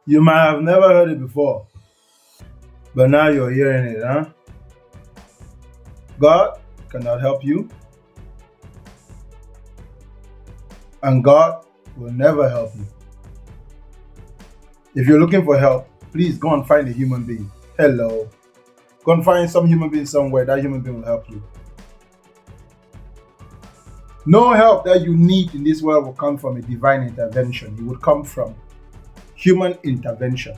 You might have never heard it before, but now you're hearing it, huh? God cannot help you, and God will never help you. If you're looking for help, please go and find a human being. Hello. Go and find some human being somewhere. That human being will help you. No help that you need in this world will come from a divine intervention. It would come from human intervention.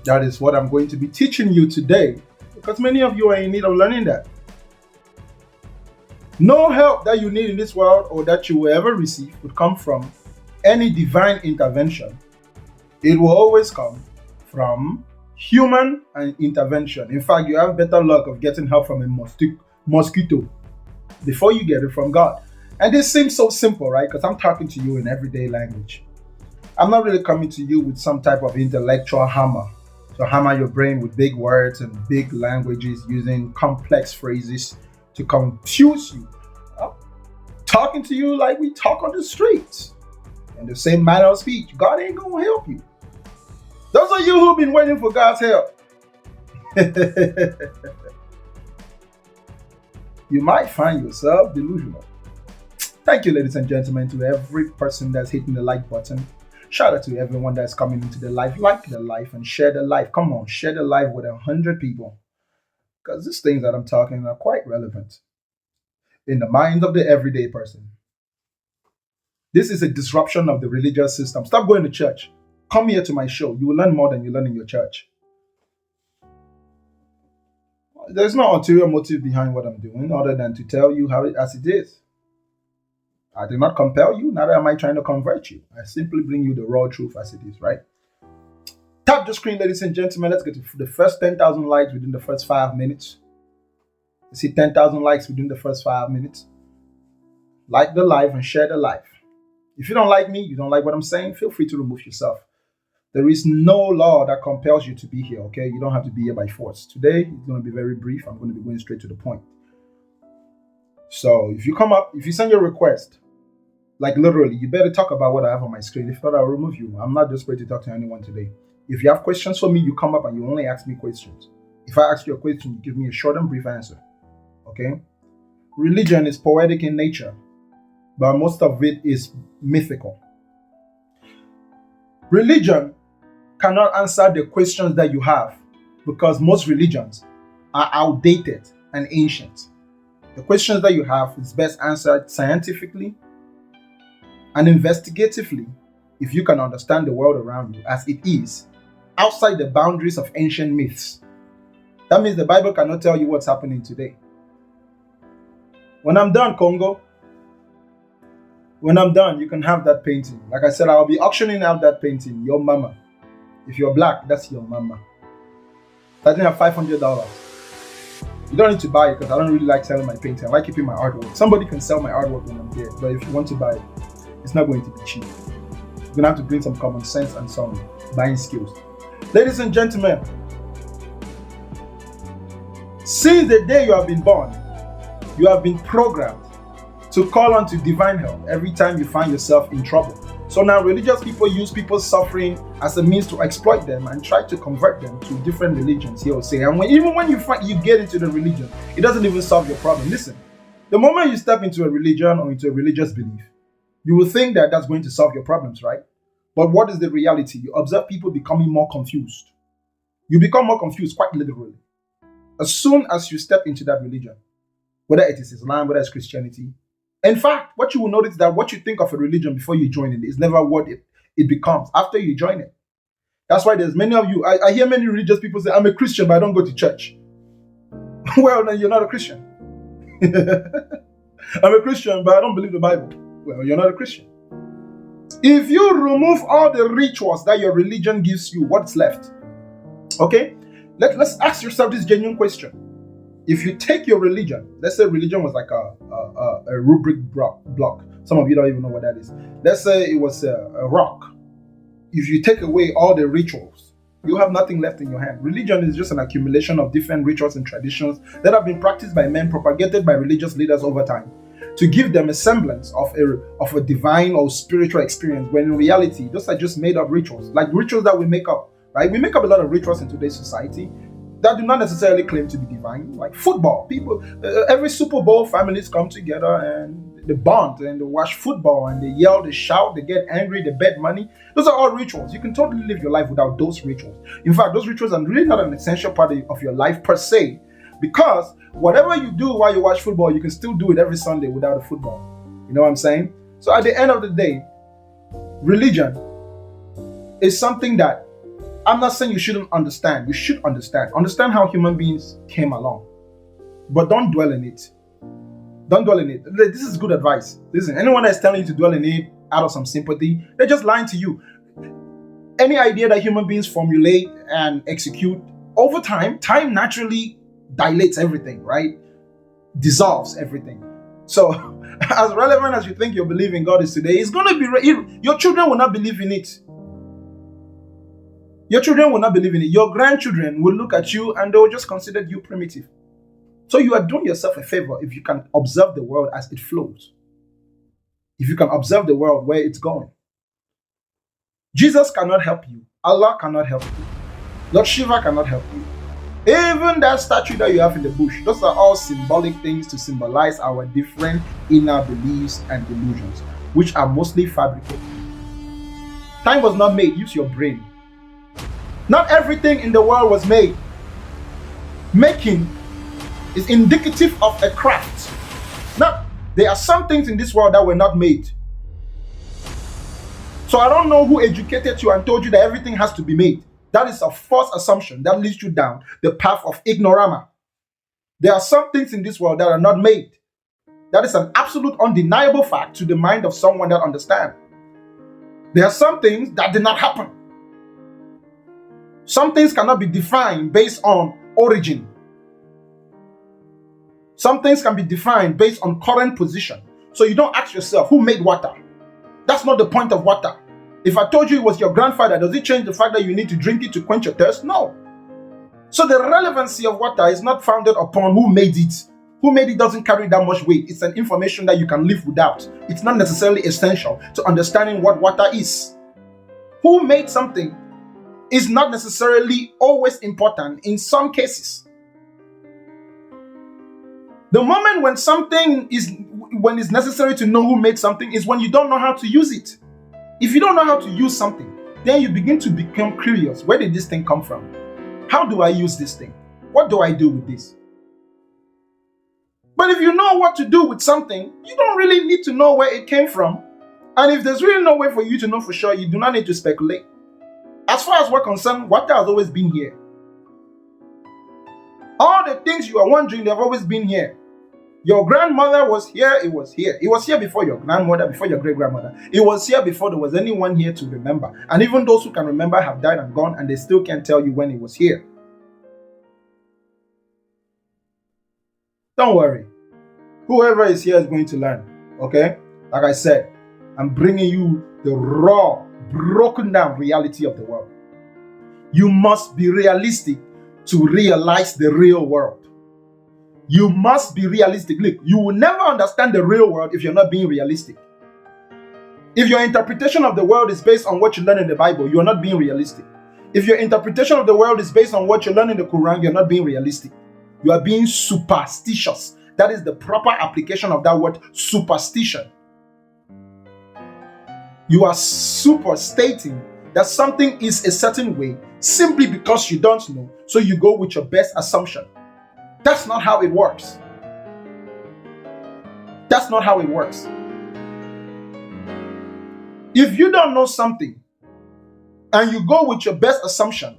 That is what I'm going to be teaching you today, because many of you are in need of learning that. No help that you need in this world or that you will ever receive would come from any divine intervention. It will always come from human intervention. In fact, you have better luck of getting help from a mosquito before you get it from God. And this seems so simple, right? Because I'm talking to you in everyday language. I'm not really coming to you with some type of intellectual hammer to hammer your brain with big words and big languages using complex phrases to confuse you. I'm talking to you like we talk on the streets in the same manner of speech. God ain't gonna help you. Those of you who've been waiting for God's help, you might find yourself delusional. Thank you, ladies and gentlemen, to every person that's hitting the like button. Shout out to everyone that's coming into the life. Like the life and share the life. Come on, share the life with 100 people. Because these things that I'm talking are quite relevant in the minds of the everyday person. This is a disruption of the religious system. Stop going to church. Come here to my show. You will learn more than you learn in your church. There's no ulterior motive behind what I'm doing other than to tell you how it as it is. I did not compel you, neither am I trying to convert you. I simply bring you the raw truth as it is, right? Tap the screen, ladies and gentlemen. Let's get to the first 10,000 likes within the first 5 minutes. You see 10,000 likes within the first 5 minutes. Like the live and share the live. If you don't like me, you don't like what I'm saying, feel free to remove yourself. There is no law that compels you to be here, okay? You don't have to be here by force. Today, it's going to be very brief. I'm going to be going straight to the point. So if you come up, if you send your request, like literally, you better talk about what I have on my screen. If not, I'll remove you. I'm not just going to talk to anyone today. If you have questions for me, you come up and you only ask me questions. If I ask you a question, you give me a short and brief answer. Okay? Religion is poetic in nature, but most of it is mythical. Religion cannot answer the questions that you have because most religions are outdated and ancient. The questions that you have is best answered scientifically and investigatively if you can understand the world around you as it is, outside the boundaries of ancient myths. That means the Bible cannot tell you what's happening today. When I'm done, Congo, when I'm done, you can have that painting. Like I said, I'll be auctioning out that painting, your mama. If you're black, that's your mama. Starting at $500. You don't need to buy it because I don't really like selling my painting. I like keeping my artwork. Somebody can sell my artwork when I'm dead, but if you want to buy it, it's not going to be cheap. You're going to have to bring some common sense and some buying skills. Ladies and gentlemen, since the day you have been born, you have been programmed to call on to divine help every time you find yourself in trouble. So now religious people use people's suffering as a means to exploit them and try to convert them to different religions, he will say. And even when you get into the religion, it doesn't even solve your problem. Listen, the moment you step into a religion or into a religious belief, you will think that that's going to solve your problems, right? But what is the reality? You observe people becoming more confused. You become more confused, quite literally. As soon as you step into that religion, whether it is Islam, whether it's Christianity. In fact, what you will notice is that what you think of a religion before you join it is never what it becomes after you join it. That's why there's many of you, I hear many religious people say, I'm a Christian, but I don't go to church. Well, then you're not a Christian. I'm a Christian, but I don't believe the Bible. Well, you're not a Christian. If you remove all the rituals that your religion gives you, what's left? Okay? Let's ask yourself this genuine question. If you take your religion, let's say religion was like a rubric block. Some of you don't even know what that is. Let's say it was a rock. If you take away all the rituals, you have nothing left in your hand. Religion is just an accumulation of different rituals and traditions that have been practiced by men, propagated by religious leaders over time. to give them a semblance of a divine or spiritual experience, when in reality, those are just made up rituals, like rituals that we make up, right? We make up a lot of rituals in today's society that do not necessarily claim to be divine, like football. People, every Super Bowl, families come together and they bond and they watch football and they yell, they shout, they get angry, they bet money. Those are all rituals. You can totally live your life without those rituals. In fact, those rituals are really not an essential part of your life per se, because whatever you do while you watch football, you can still do it every Sunday without a football. You know what I'm saying? So at the end of the day, religion is something that I'm not saying you shouldn't understand. You should understand. Understand how human beings came along. But don't dwell in it. Don't dwell in it. This is good advice. Listen, anyone that's telling you to dwell in it out of some sympathy, they're just lying to you. Any idea that human beings formulate and execute, over time naturally dilates everything, right? Dissolves everything. So, as relevant as you think your belief in God is today, it's going to be, your children will not believe in it. Your children will not believe in it. Your grandchildren will look at you and they will just consider you primitive. So you are doing yourself a favor if you can observe the world as it flows. If you can observe the world where it's going. Jesus cannot help you. Allah cannot help you. Lord Shiva cannot help you. Even that statue that you have in the bush, those are all symbolic things to symbolize our different inner beliefs and delusions, which are mostly fabricated. Time was not made. Use your brain. Not everything in the world was made. Making is indicative of a craft. Now, there are some things in this world that were not made. So I don't know who educated you and told you that everything has to be made. That is a false assumption that leads you down the path of ignorama. There are some things in this world that are not made. That is an absolute undeniable fact to the mind of someone that understands. There are some things that did not happen. Some things cannot be defined based on origin. Some things can be defined based on current position. So you don't ask yourself, who made water? That's not the point of water. If I told you it was your grandfather, does it change the fact that you need to drink it to quench your thirst? No. So the relevancy of water is not founded upon who made it. Who made it doesn't carry that much weight. It's an information that you can live without. It's not necessarily essential to understanding what water is. Who made something is not necessarily always important in some cases. The moment when it's necessary to know who made something is when you don't know how to use it. If you don't know how to use something, then you begin to become curious. Where did this thing come from? How do I use this thing? What do I do with this? But if you know what to do with something, you don't really need to know where it came from. And if there's really no way for you to know for sure, you do not need to speculate. As far as we're concerned, water has always been here. All the things you are wondering, they've always been here. Your grandmother was here, it was here. It was here before your grandmother, before your great-grandmother. It was here before there was anyone here to remember. And even those who can remember have died and gone, and they still can't tell you when it was here. Don't worry. Whoever is here is going to learn. Okay? Like I said, I'm bringing you the raw, broken down reality of the world. You must be realistic to realize the real world. You must be realistic. Look, you will never understand the real world if you're not being realistic. If your interpretation of the world is based on what you learn in the Bible, you're not being realistic. If your interpretation of the world is based on what you learn in the Quran, you're not being realistic. You are being superstitious. That is the proper application of that word, superstition. You are superstating that something is a certain way simply because you don't know, so you go with your best assumption. That's not how it works. That's not how it works. If you don't know something and you go with your best assumption,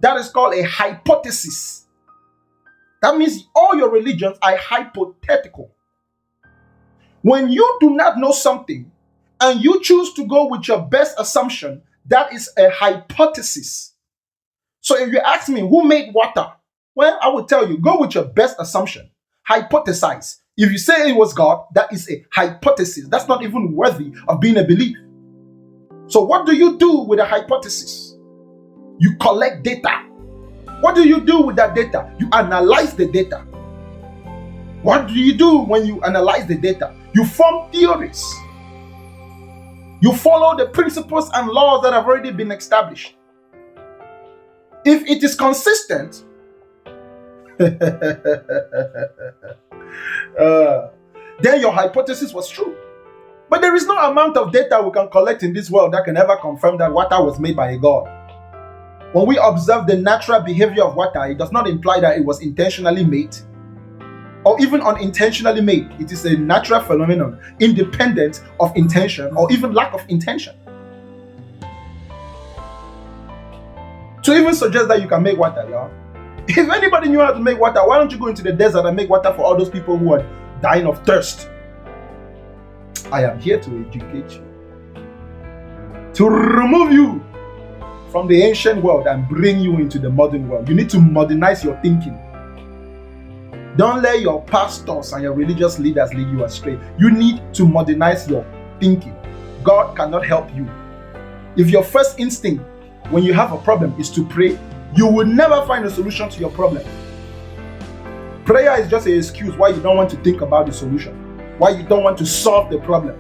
that is called a hypothesis. That means all your religions are hypothetical. When you do not know something and you choose to go with your best assumption, that is a hypothesis. So if you ask me who made water, well, I will tell you, go with your best assumption. Hypothesize. If you say it was God, that is a hypothesis. That's not even worthy of being a belief. So what do you do with a hypothesis? You collect data. What do you do with that data? You analyze the data. What do you do when you analyze the data? You form theories. You follow the principles and laws that have already been established. If it is consistent, then your hypothesis was true. But there is no amount of data we can collect in this world that can ever confirm that water was made by a god. When we observe the natural behavior of water, it does not imply that it was intentionally made or even unintentionally made. It is a natural phenomenon, independent of intention or even lack of intention. To even suggest that you can make water, y'all. If anybody knew how to make water, why don't you go into the desert and make water for all those people who are dying of thirst? I am here to educate you, to remove you from the ancient world and bring you into the modern world. You need to modernize your thinking. Don't let your pastors and your religious leaders lead you astray. You need to modernize your thinking. God cannot help you. If your first instinct when you have a problem is to pray, you will never find a solution to your problem. Prayer is just an excuse why you don't want to think about the solution, why you don't want to solve the problem.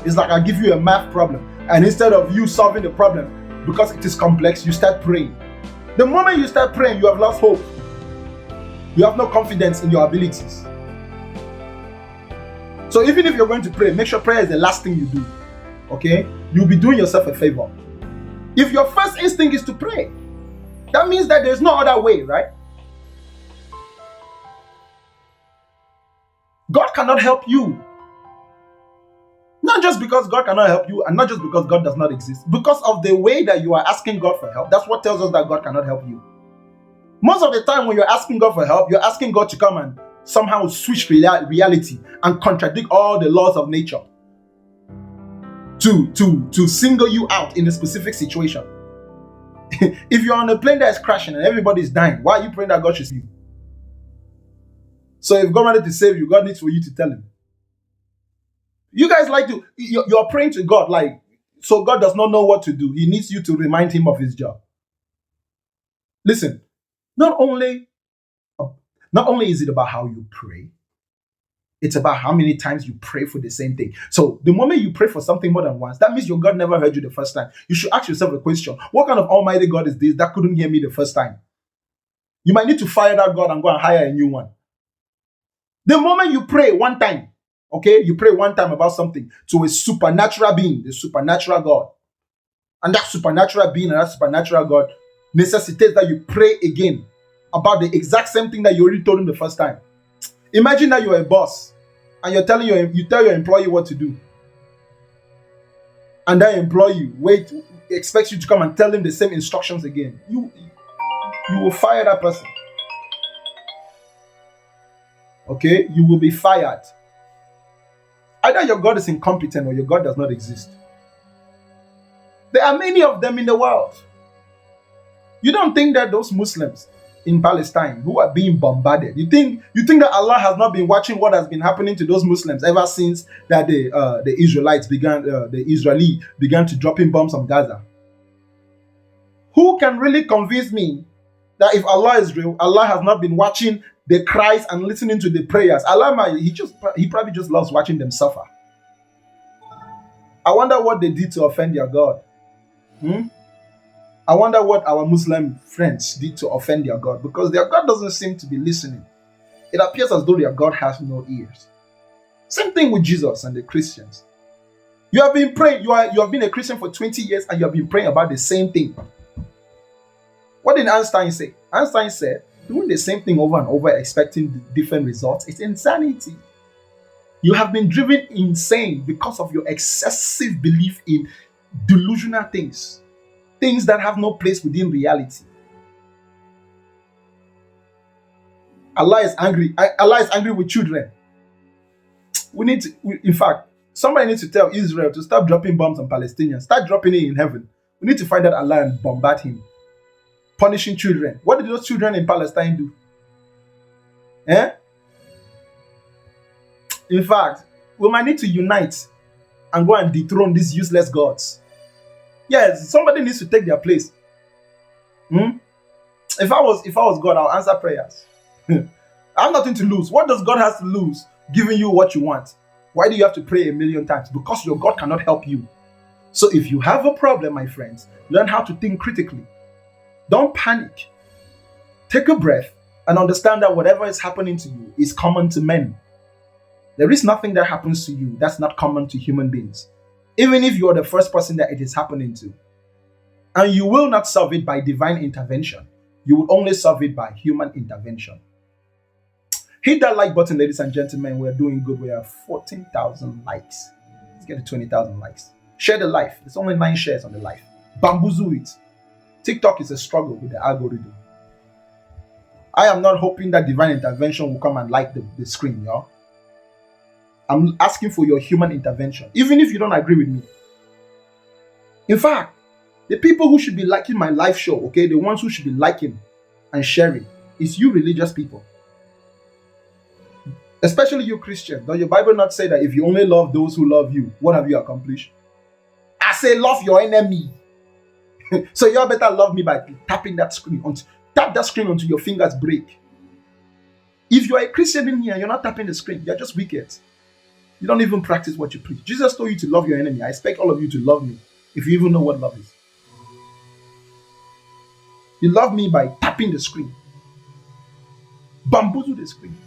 It's like I give you a math problem, and instead of you solving the problem, because it is complex, you start praying. The moment you start praying, you have lost hope. You have no confidence in your abilities. So even if you're going to pray, make sure prayer is the last thing you do. Okay? You'll be doing yourself a favor. If your first instinct is to pray, that means that there's no other way, right? God cannot help you. Not just because God cannot help you, and not just because God does not exist. Because of the way that you are asking God for help, that's what tells us that God cannot help you. Most of the time when you're asking God for help, you're asking God to come and somehow switch reality and contradict all the laws of nature to single you out in a specific situation. If you're on a plane that is crashing and everybody's dying, why are you praying that God should save you? So if God wanted to save you, God needs for you to tell him. You guys like to, you're praying to God like, so God does not know what to do. He needs you to remind him of his job. Listen, not only is it about how you pray, it's about how many times you pray for the same thing. So the moment you pray for something more than once, that means your God never heard you the first time. You should ask yourself a question. What kind of almighty God is this that couldn't hear me the first time? You might need to fire that God and go and hire a new one. The moment you pray one time, okay, you pray one time about something to a supernatural being, the supernatural God, and that supernatural being and that supernatural God necessitates that you pray again about the exact same thing that you already told him the first time. Imagine that you're a boss and you tell your employee what to do, and that employee expects you to come and tell him the same instructions again. You will fire that person. Okay, you will be fired. Either your God is incompetent or your God does not exist. There are many of them in the world. You don't think that those Muslims in Palestine who are being bombarded, you think that Allah has not been watching what has been happening to those Muslims ever since that the Israeli began to drop in bombs on Gaza? Who can really convince me that if Allah is real, Allah has not been watching the cries and listening to the prayers? He probably just loves watching them suffer. I wonder what they did to offend their God. I wonder what our Muslim friends did to offend their God, because their God doesn't seem to be listening. It appears as though their God has no ears. Same thing with Jesus and the Christians. You have been praying, you have been a Christian for 20 years and you have been praying about the same thing. What did Einstein say? Einstein said, doing the same thing over and over, expecting different results, is insanity. You have been driven insane because of your excessive belief in delusional things that have no place within reality. Allah is angry. Allah is angry with children. In fact, somebody needs to tell Israel to stop dropping bombs on Palestinians. Start dropping it in heaven. We need to find out Allah and bombard him. Punishing children. What did those children in Palestine do? In fact, we might need to unite and go and dethrone these useless gods. Yes, somebody needs to take their place. If I was God, I'll answer prayers. I have nothing to lose. What does God have to lose giving you what you want? Why do you have to pray a million times? Because your God cannot help you. So if you have a problem, my friends, learn how to think critically. Don't panic. Take a breath and understand that whatever is happening to you is common to men. There is nothing that happens to you that's not common to human beings. Even if you are the first person that it is happening to. And you will not solve it by divine intervention. You will only solve it by human intervention. Hit that like button, ladies and gentlemen. We're doing good. We have 14,000 likes. Let's get to 20,000 likes. Share the live. There's only 9 shares on the live. Bamboozle it. TikTok is a struggle with the algorithm. I am not hoping that divine intervention will come and like the screen, y'all. I'm asking for your human intervention, even if you don't agree with me. In fact, the people who should be liking my live show, okay, the ones who should be liking and sharing, is you religious people. Especially you Christians. Does your Bible not say that if you only love those who love you, what have you accomplished? I say love your enemy. So you all better love me by tapping that screen. Tap that screen until your fingers break. If you're a Christian in here, you're not tapping the screen. You're just wicked. You don't even practice what you preach. Jesus told you to love your enemy. I expect all of you to love me, if you even know what love is. You love me by tapping the screen. Bamboozle the screen.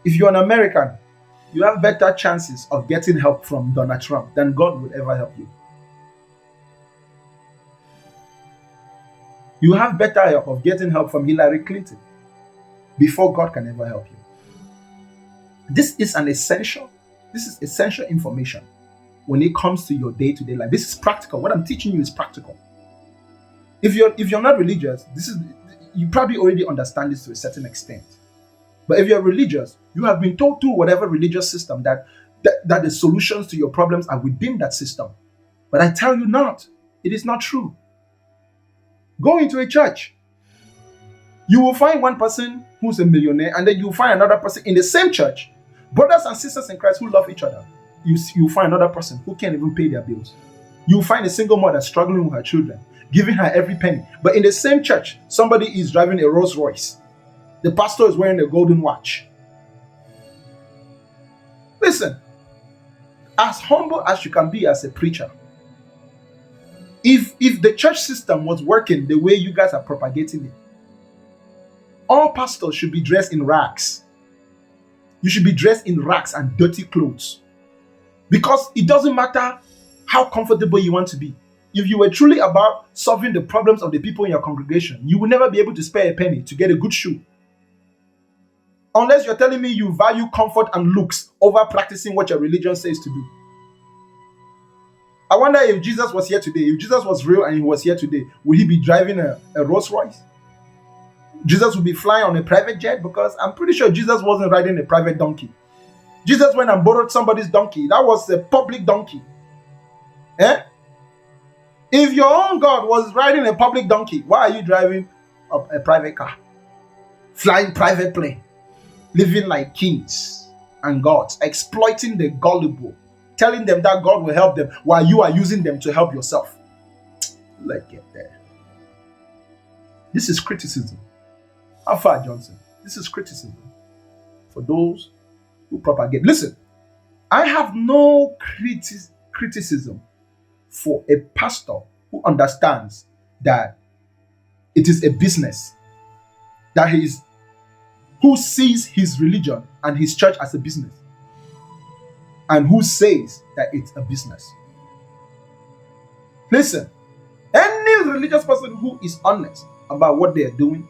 If you're an American, you have better chances of getting help from Donald Trump than God would ever help you. You have better help of getting help from Hillary Clinton before God can ever help you. This is essential information when it comes to your day-to-day life. This is practical. What I'm teaching you is practical. If you're not religious, you probably already understand this to a certain extent. But if you're religious, you have been told through whatever religious system that the solutions to your problems are within that system. But I tell you not. It is not true. Go into a church. You will find one person who's a millionaire, and then you'll find another person in the same church, brothers and sisters in Christ who love each other. You'll find another person who can't even pay their bills. You'll find a single mother struggling with her children, giving her every penny. But in the same church, somebody is driving a Rolls Royce. The pastor is wearing a golden watch. Listen, as humble as you can be as a preacher, if the church system was working the way you guys are propagating it, all pastors should be dressed in rags. You should be dressed in rags and dirty clothes. Because it doesn't matter how comfortable you want to be. If you were truly about solving the problems of the people in your congregation, you will never be able to spare a penny to get a good shoe. Unless you're telling me you value comfort and looks over practicing what your religion says to do. I wonder if Jesus was here today, if Jesus was real and he was here today, would he be driving a Rolls Royce? Jesus would be flying on a private jet? Because I'm pretty sure Jesus wasn't riding a private donkey. Jesus went and borrowed somebody's donkey. That was a public donkey. If your own God was riding a public donkey, why are you driving a private car? Flying private plane. Living like kings and gods. Exploiting the gullible. Telling them that God will help them while you are using them to help yourself. Let's get there. This is criticism. Alpha Johnson. This is criticism. For those who propagate. Listen, I have no criticism for a pastor who understands that it is a business. That who sees his religion and his church as a business. And who says that it's a business. Listen, any religious person who is honest about what they are doing,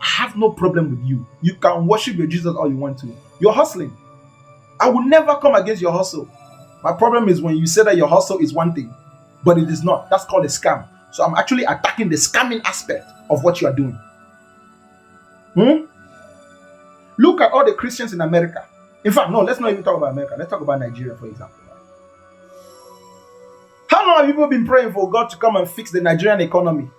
I have no problem with you. You can worship your Jesus all you want to. You're hustling. I will never come against your hustle. My problem is when you say that your hustle is one thing, but it is not. That's called a scam. So I'm actually attacking the scamming aspect of what you are doing. Look at all the Christians in America. In fact, no, let's not even talk about America. Let's talk about Nigeria, for example. How long have people been praying for God to come and fix the Nigerian economy?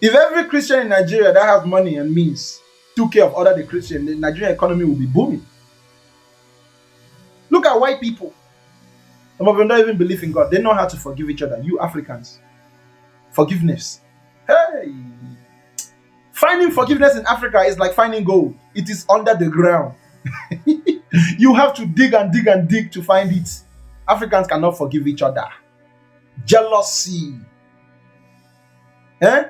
If every Christian in Nigeria that has money and means took care of other the Christian, the Nigerian economy will be booming. Look at white people. Some of them don't even believe in God. They know how to forgive each other. You Africans. Forgiveness. Hey, finding forgiveness in Africa is like finding gold. It is under the ground. You have to dig and dig and dig to find it. Africans cannot forgive each other. Jealousy. Eh?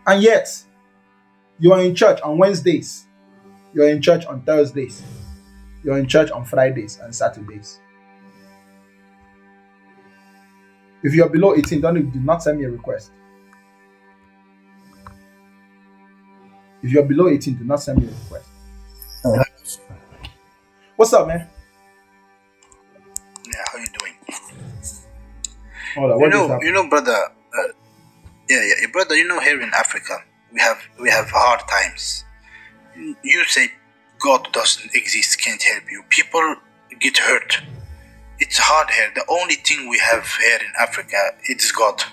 And yet, you are in church on Wednesdays. You're in church on Thursdays. You're in church on Fridays and Saturdays. If you're below 18, do not send me a request. If you're below 18, do not send me a request. What's up, man? Yeah, how you doing? Hold on, brother. Brother. Here in Africa, we have hard times. You say God doesn't exist, can't help you. People get hurt. It's hard here. The only thing we have here in Africa is God.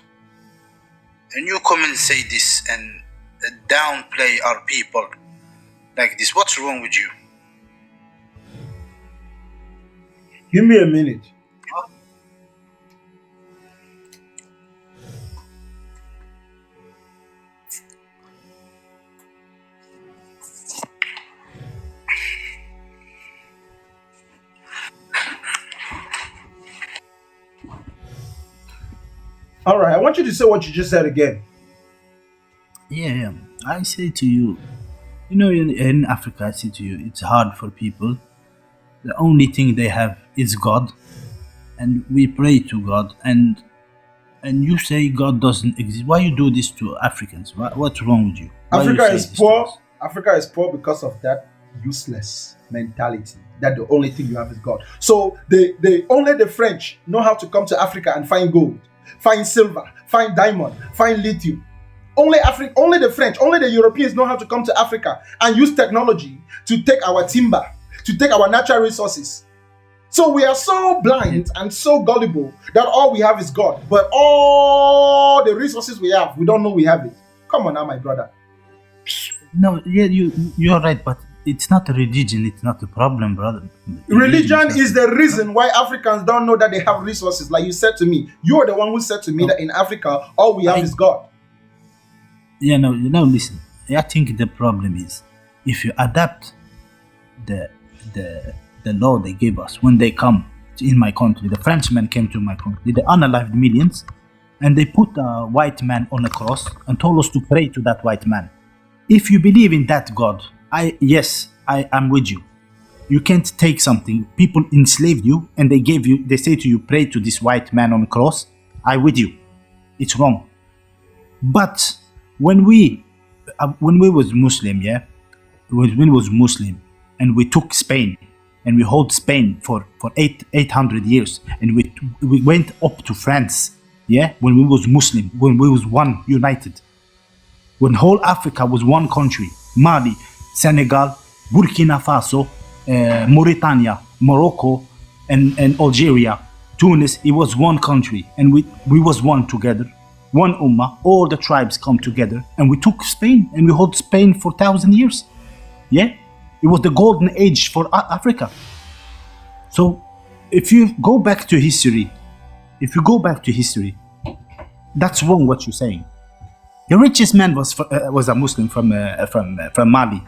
And you come and say this and downplay our people like this. What's wrong with you? Give me a minute. All right, I want you to say what you just said again. Yeah, I say to you, in Africa, I say to you, it's hard for people. The only thing they have is God, and we pray to God, and you say God doesn't exist. Why you do this to Africans? What's wrong with you? Africa is poor. Africa is poor because of that useless mentality. That the only thing you have is God. So only the French know how to come to Africa and find gold, find silver, find diamond, find lithium. Only the French, only the Europeans know how to come to Africa and use technology to take our timber, to take our natural resources. So we are so blind and so gullible that all we have is God. But all the resources we have, we don't know we have it. Come on now, my brother. No, yeah, you're right, but it's not a religion. It's not a problem, brother. Religion is the reason why Africans don't know that they have resources. Like you said to me, you are the one who said to me that in Africa, all we have is God. Yeah, no, listen. I think the problem is if you adapt the law they gave us when they come in my country. The Frenchmen came to my country. They unalived millions, and they put a white man on a cross and told us to pray to that white man. If you believe in that God, I am with you. You can't take something. People enslaved you, and they say to you, pray to this white man on the cross. I with you. It's wrong. But when we was Muslim, when we was Muslim, and we took Spain, and we hold Spain for 800 years, and we went up to France, when we was Muslim, when we was one united, when whole Africa was one country, Mali, Senegal, Burkina Faso, Mauritania, Morocco, and Algeria, Tunis, it was one country, and we was one together, one ummah, all the tribes come together, and we took Spain, and we hold Spain for 1,000 years. It was the golden age for Africa. So if you go back to history, that's wrong what you're saying. The richest man was a Muslim from Mali,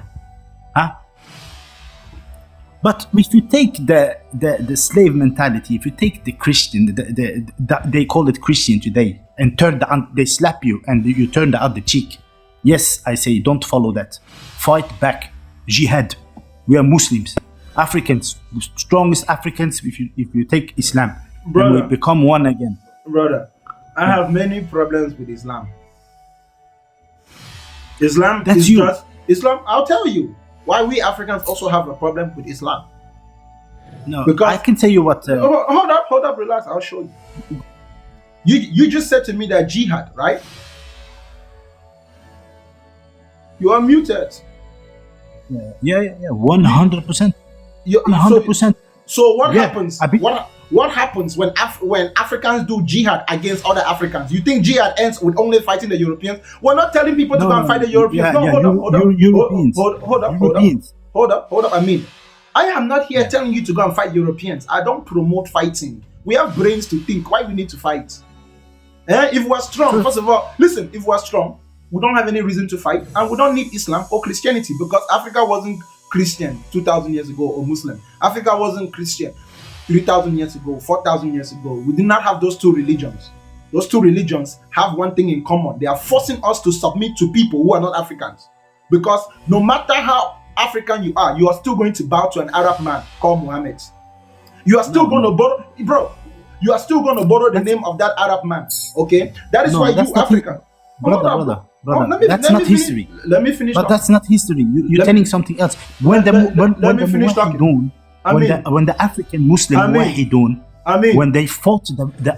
But if you take the slave mentality, if you take the Christian, they call it Christian today, and they slap you and you turn the other cheek. Yes, I say don't follow that. Fight back. Jihad. We are Muslims, Africans, the strongest Africans. If you take Islam, brother, and we become one again. Brother, I have many problems with Islam. Islam is just Islam. I'll tell you why we Africans also have a problem with Islam. No, because I can tell you what. Hold up, relax. I'll show you. You just said to me that jihad, right? You are muted. Yeah, 100%. 100%. So what happens? What happens when Africans do jihad against other Africans? You think jihad ends with only fighting the Europeans? We're not telling people to go and fight the Europeans. Hold up. I mean, I am not here telling you to go and fight Europeans. I don't promote fighting. We have brains to think. Why we need to fight? If we're strong, first of all, listen, if we're strong, we don't have any reason to fight, and we don't need Islam or Christianity, because Africa wasn't Christian 2,000 years ago, or Muslim. Africa wasn't Christian 3,000 years ago, 4,000 years ago. We did not have those two religions. Those two religions have one thing in common. They are forcing us to submit to people who are not Africans. Because no matter how African you are still going to bow to an Arab man called Muhammad. You are still going to borrow, bro. You are still going to borrow the name of that Arab man. Okay, that is why you African, brother. That's not history. Let me finish. But that's not history. You're telling something else. When the African Muslim Wahidun, when they fought the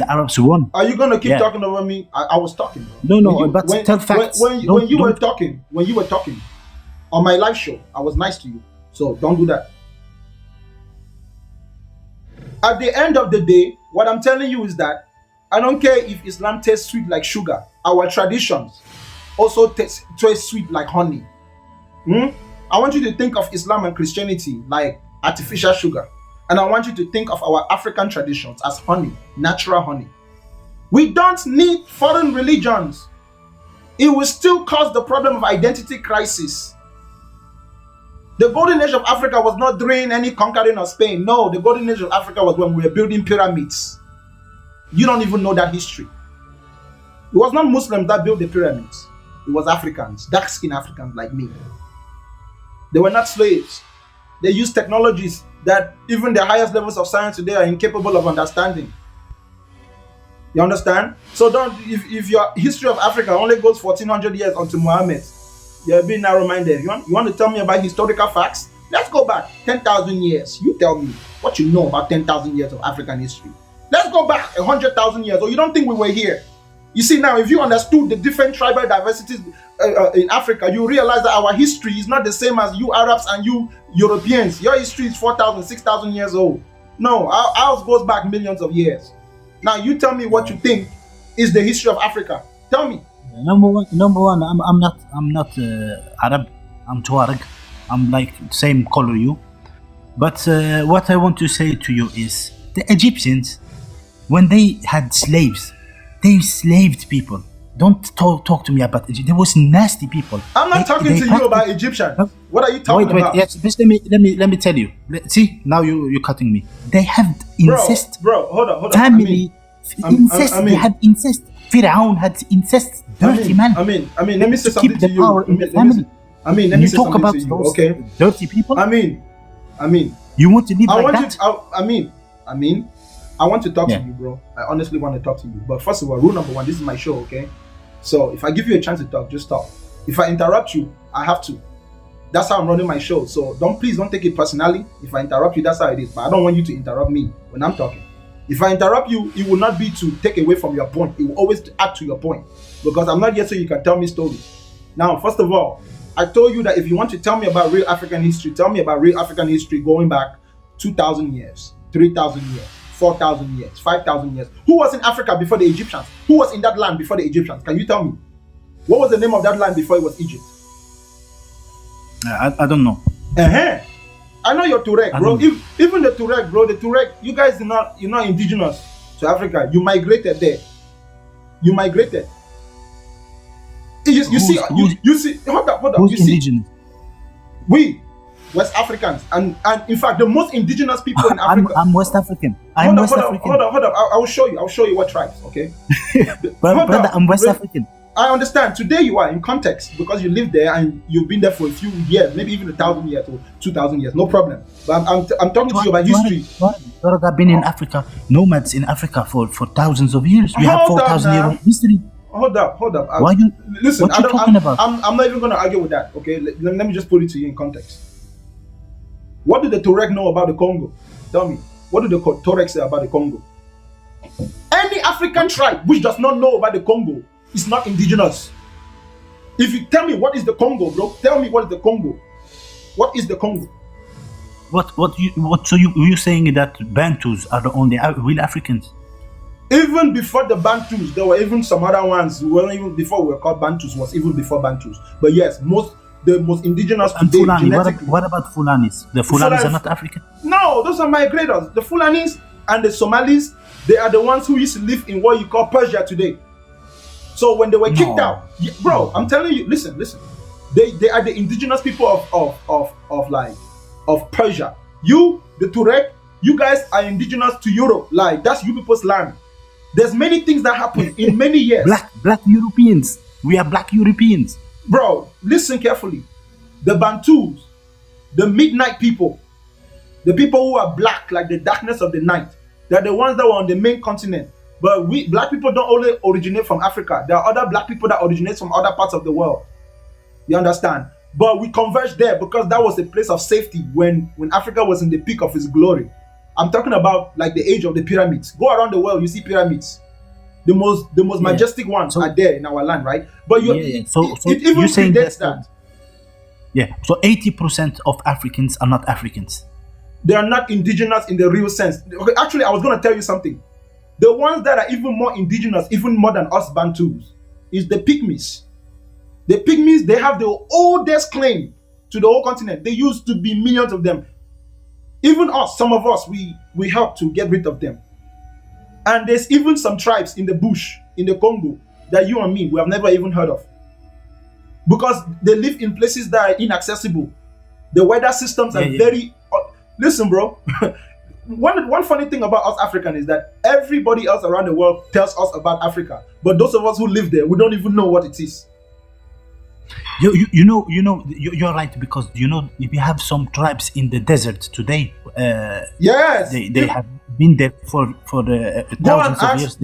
Arabs won. Are you gonna keep talking over me? I was talking. Bro. No, but tell facts. When you were talking on my live show, I was nice to you. So don't do that. At the end of the day, what I'm telling you is that I don't care if Islam tastes sweet like sugar. Our traditions also taste sweet like honey. I want you to think of Islam and Christianity like artificial sugar. And I want you to think of our African traditions as honey, natural honey. We don't need foreign religions. It will still cause the problem of identity crisis. The golden age of Africa was not during any conquering of Spain. No, the golden age of Africa was when we were building pyramids. You don't even know that history. It was not Muslims that built the pyramids. It was Africans, dark-skinned Africans like me. They were not slaves. They used technologies that even the highest levels of science today are incapable of understanding. You understand? So if your history of Africa only goes 1400 years until Muhammad, you're being narrow-minded. You want to tell me about historical facts? Let's go back 10,000 years. You tell me what you know about 10,000 years of African history. Let's go back 100,000 years. Or you don't think we were here? You see now, if you understood the different tribal diversities in Africa, you realize that our history is not the same as you Arabs and you Europeans. Your history is 4,000, 6,000 years old. No, ours goes back millions of years. Now you tell me what you think is the history of Africa. Tell me. Number one, I'm not Arab. I'm Tuareg. I'm like same color you. But what I want to say to you is the Egyptians, when they had slaves, they enslaved people. Don't talk to me about Egypt. There was nasty people. I'm not talking to you about Egyptians. What are you talking about? Yes, just let me tell you. See, now you're cutting me. They have incest. Bro, hold on. Family incest. They had incest. Pharaoh had incest. Dirty man. I mean, let me say something to you. Let me say something to you. Okay, dirty people. I mean, you want to live like that? I want to talk to you, bro. I honestly want to talk to you. But first of all, rule number one, this is my show, okay? So if I give you a chance to talk, just talk. If I interrupt you, I have to. That's how I'm running my show. So please don't take it personally. If I interrupt you, that's how it is. But I don't want you to interrupt me when I'm talking. If I interrupt you, it will not be to take away from your point. It will always add to your point. Because I'm not here so you can tell me stories. Now, first of all, I told you that if you want to tell me about real African history, tell me about real African history going back 2,000 years, 3,000 years, 4,000 years, 5,000 years. Who was in Africa before the Egyptians? Who was in that land before the Egyptians? Can you tell me? What was the name of that land before it was Egypt? I don't know. I know you're Tuareg, bro. Even the Tuareg, bro, you guys you're not indigenous to Africa. You migrated there. You migrated. You see, hold up. Who's indigenous? We West Africans, and in fact, the most indigenous people in Africa. I'm West African. Hold up. I will show you what tribes. Okay, brother, I'm West African. I understand. Today you are in context because you live there and you've been there for a few years, maybe even 1,000 years or 2,000 years. No problem. But I'm talking to you about history. I've been in Africa, nomads in Africa for thousands of years. We have 4,000 years of history. Hold up. Why you? Listen, what you talking about? I'm not even going to argue with that. Okay, let me just put it to you in context. What do the Tuareg know about the Congo? Tell me. What do the Tuareg say about the Congo? Any African tribe which does not know about the Congo is not indigenous. If you tell me what is the Congo, bro, tell me what is the Congo. What is the Congo? So you saying that Bantus are the only real Africans? Even before the Bantus, there were even some other ones. Even before we were called Bantus, was even before Bantus. But yes, the most indigenous and today. Fulani. What about Fulanis? The Fulanis are not African? No, those are migrators. The Fulanis and the Somalis, They are the ones who used to live in what you call Persia today. So when they were kicked out, bro, I'm telling you, listen. They are the indigenous people of Persia. You, the Turek, you guys are indigenous to Europe. Like, that's you people's land. There's many things that happen in many years. Black Europeans. We are black Europeans. Bro, listen carefully. The Bantus, the midnight people, the people who are black like the darkness of the night, they're the ones that were on the main continent. But we black people don't only originate from Africa. There are other black people that originate from other parts of the world. You understand? But we converged there because that was a place of safety when Africa was in the peak of its glory. I'm talking about like the age of the pyramids. Go around the world, you see pyramids. The most majestic ones are there in our land, right? But it even predates that. Yeah. So 80% of Africans are not Africans. They are not indigenous in the real sense. Okay, actually, I was going to tell you something. The ones that are even more indigenous, even more than us Bantus, is the Pygmies. The Pygmies, they have the oldest claim to the whole continent. There used to be millions of them. Even us, some of us, we helped to get rid of them. And there's even some tribes in the bush, in the Congo, that you and me, we have never even heard of. Because they live in places that are inaccessible. The weather systems are very... Listen, bro. One funny thing about us Africans is that everybody else around the world tells us about Africa. But those of us who live there, we don't even know what it is. You're right, because if you have some tribes in the desert today, yes, they have been there for the thousands of years.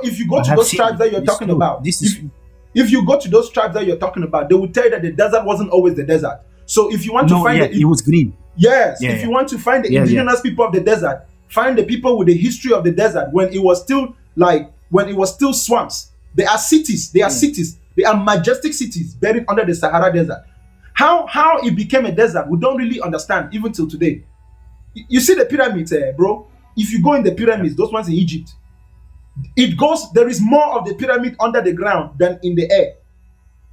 If you go to those tribes that you're talking about, if you go to those tribes that you're talking about, they will tell you that the desert wasn't always the desert. So if you want to find it was green. Yes, if you want to find the indigenous people of the desert, find the people with the history of the desert when it was still swamps. They are cities. Cities. They are majestic cities buried under the Sahara Desert. How it became a desert, we don't really understand even till today. You see the pyramids, bro. If you go in the pyramids, those ones in Egypt, there is more of the pyramid under the ground than in the air.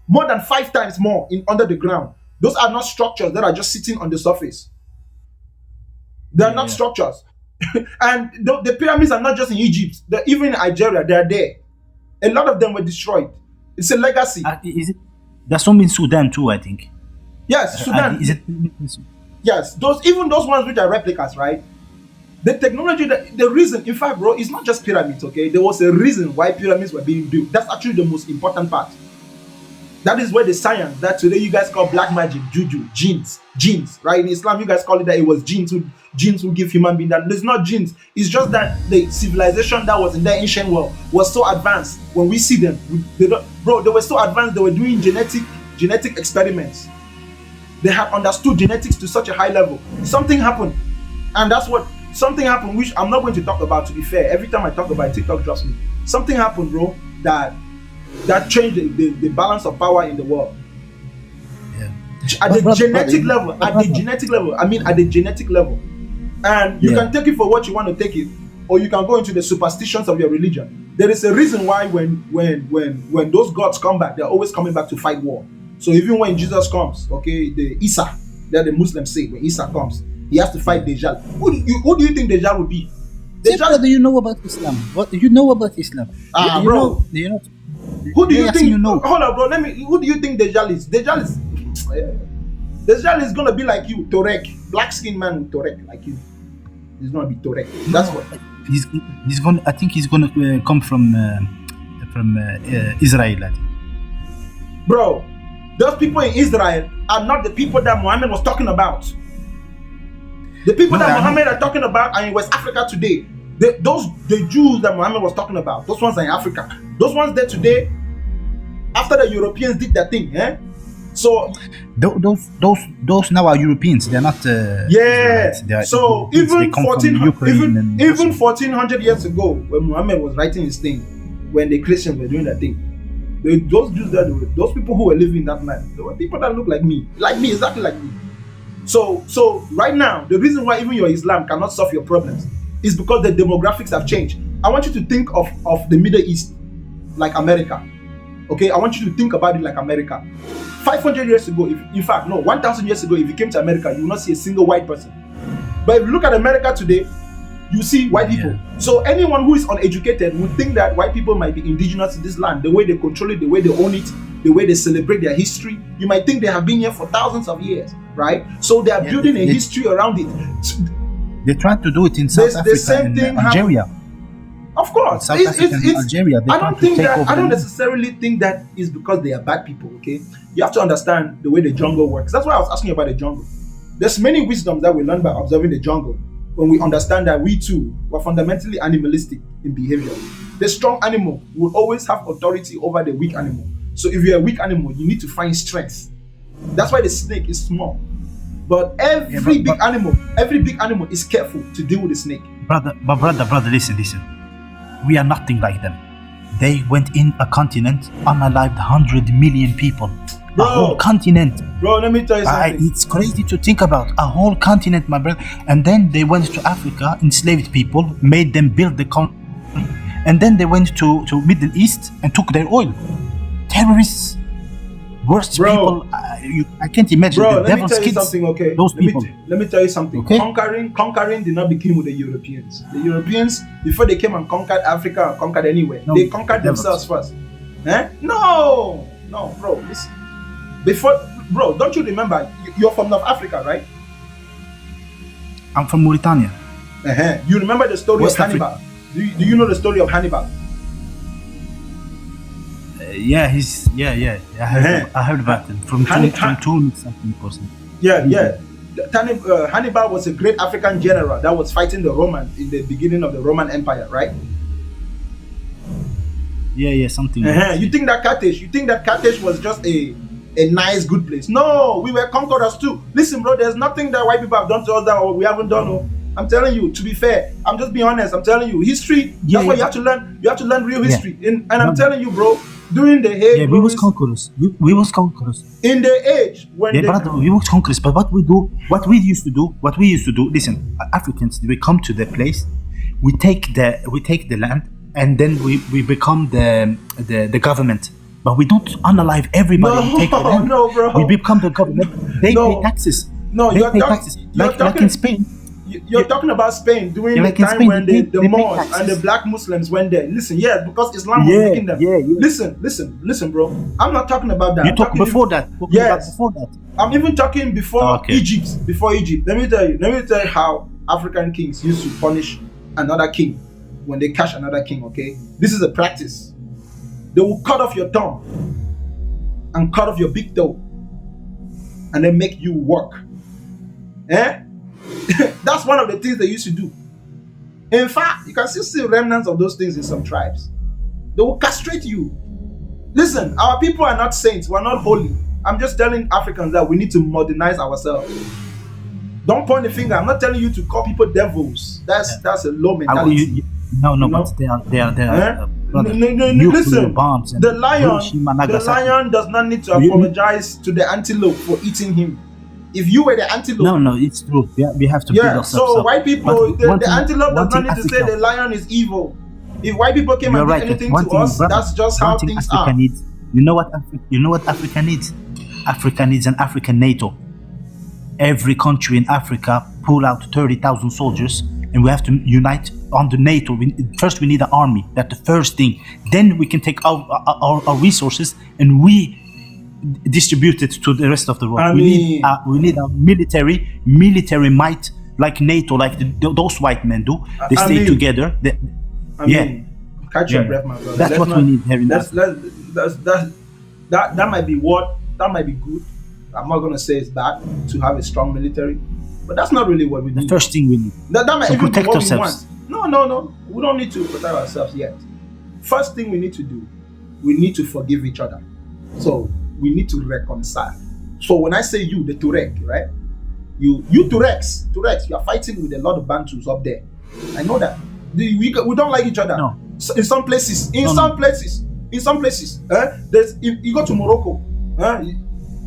More than 5 times more under the ground. Those are not structures that are just sitting on the surface. They are not structures. And the pyramids are not just in Egypt. Even in Nigeria, they are there. A lot of them were destroyed. It's a legacy. There's some in Sudan too, I think. Yes, Sudan. Is it? Yes, those ones which are replicas, right? The technology, the reason, in fact, bro, it's not just pyramids, okay? There was a reason why pyramids were being built. That's actually the most important part. That is where the science that today you guys call black magic, juju, genes, right? In Islam, you guys call it that it was genes who give human being that. It's not genes. It's just that the civilization that was in the ancient world was so advanced. When we see them, they were so advanced. They were doing genetic experiments. They had understood genetics to such a high level. Something happened, and that's what something happened, which I'm not going to talk about. To be fair, every time I talk about it, TikTok drops me. Something happened, bro, that changed the balance of power in the world. At the genetic level. And you can take it for what you want to take it, or you can go into the superstitions of your religion. There is a reason why when those gods come back, they're always coming back to fight war. So even when Jesus comes, okay, the Isa, that the Muslims say, when Isa comes, he has to fight Dajjal. Who do you think Dajjal would be? What do you know about Islam? What do you know about Islam? Bro. Who do you think? Hold on, bro. Who do you think Dajjal is? Dajjal is gonna be like you, Torek, black skinned man with Torek, like you. He's gonna be Torek. That's what. He's gonna. I think he's gonna come from Israel. I think. Bro, those people in Israel are not the people that Muhammad was talking about. The people that Muhammad are talking about are in West Africa today. The Jews that Muhammad was talking about, those ones are in Africa. Those ones there today, after the Europeans did their thing, So those now are Europeans. They're not. So even 1400 years ago, when Muhammad was writing his thing, when the Christians were doing their thing, those Jews those people who were living in that land, they were people that look like me, exactly like me. So right now, the reason why even your Islam cannot solve your problems is because the demographics have changed. I want you to think of the Middle East like America. Okay, I want you to think about it like America. 500 years ago, 1,000 years ago, if you came to America, you will not see a single white person. But if you look at America today, you see white people. So anyone who is uneducated would think that white people might be indigenous to this land, the way they control it, the way they own it, the way they celebrate their history. You might think they have been here for thousands of years, right? So they are building a history around it. They tried to do it in South Africa and Algeria. Of course, South Africa and Algeria. I don't necessarily think that is because they are bad people. Okay, you have to understand the way the jungle works. That's why I was asking you about the jungle. There's many wisdoms that we learn by observing the jungle. When we understand that we too were fundamentally animalistic in behavior. The strong animal will always have authority over the weak animal. So if you're a weak animal, you need to find strength. That's why the snake is small. But every big animal is careful to deal with the snake. Brother, listen. We are nothing like them. They went in a continent, unalived 100 million people. Bro, a whole continent. Bro, let me tell you something. It's crazy to think about. A whole continent, my brother. And then they went to Africa, enslaved people, made them build the country. And then they went to Middle East and took their oil. Terrorists. Worst people. I can't imagine. Bro, the devil's kids. Okay? Those people. Let me tell you something. Okay? Conquering did not begin with the Europeans. The Europeans, before they came and conquered Africa or conquered anywhere, they conquered themselves first. No, bro. Listen. Bro, don't you remember? You're from North Africa, right? I'm from Mauritania. You remember the story of Hannibal? Do you know the story of Hannibal? I heard about it from Tunis. Hannibal was a great African general that was fighting the Romans in the beginning of the Roman Empire, right? Something. You think that Carthage was just a nice, good place? No, we were conquerors too. Listen, bro, there's nothing that white people have done to us that we haven't done. No. I'm telling you, to be fair, I'm just being honest. I'm telling you, history. That's why you have to learn. You have to learn real history. And I'm telling you, bro, during the age, we was conquerors. We was conquerors. In the age when we was conquerors. But what we used to do. Listen, Africans, we come to the place, we take the land, and then we become the government. But we don't unalive everybody. We take the land. No, bro. We become the government. They pay taxes. No, they pay taxes. Like in Spain. You're talking about Spain during the time Spain, when the Moors and the black Muslims went there. Listen, because Islam was making them. Listen, bro. I'm not talking about that. You talk before that. I'm even talking before Egypt. Before Egypt. Let me tell you how African kings used to punish another king when they catch another king. Okay, this is a practice. They will cut off your thumb and cut off your big toe, and then make you work. That's one of the things they used to do. In fact, you can still see remnants of those things in some tribes. They will castrate you. Listen, our people are not saints. We're not holy. I'm just telling Africans that we need to modernize ourselves. Don't point the finger. I'm not telling you to call people devils. That's a low mentality. But they are listen, bombs the lion does not need to apologize to the antelope for eating him. If you were the antelope, no, it's true. We have to build ourselves so up. White people, the antelope does not need to say the lion is evil. If white people came and did anything to us, that's just how things are. You know what Africa needs? Africa needs an African NATO. Every country in Africa pull out 30,000 soldiers, and we have to unite under NATO. First, we need an army. That's the first thing. Then we can take our resources and we distribute it to the rest of the world. We need a military might like NATO, like those white men do. They stay together. Catch your breath, my brother. That's what we need here in Africa. That might be good. I'm not gonna say it's bad to have a strong military, but that's not really what we need. The first thing we need. That might to even protect be what ourselves. We want. No. We don't need to protect ourselves yet. First thing we need to do, we need to forgive each other. So we need to reconcile. So when I say you, the Turek, right? You Tureks, you are fighting with a lot of Bantus up there. I know that. We don't like each other. No. So in some places, there's you go to Morocco,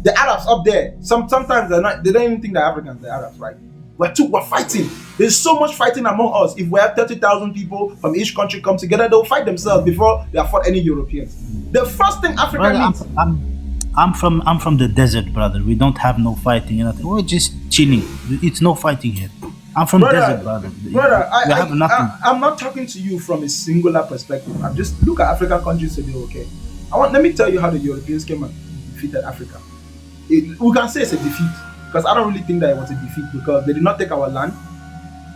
the Arabs up there. Sometimes they don't even think they're Africans, they're Arabs, right? We're fighting. There's so much fighting among us. If we have 30,000 people from each country come together, they'll fight themselves before they have fought any Europeans. The first thing Africa needs. I'm from the desert, brother. We don't have no fighting. We're just chilling. It's no fighting here. I'm from Brother, desert, brother. brother, We have nothing. I'm not talking to you from a singular perspective. I'm just look at African countries today, okay? Let me tell you how the Europeans came and defeated Africa. We can say it's a defeat because I don't really think that it was a defeat because they did not take our land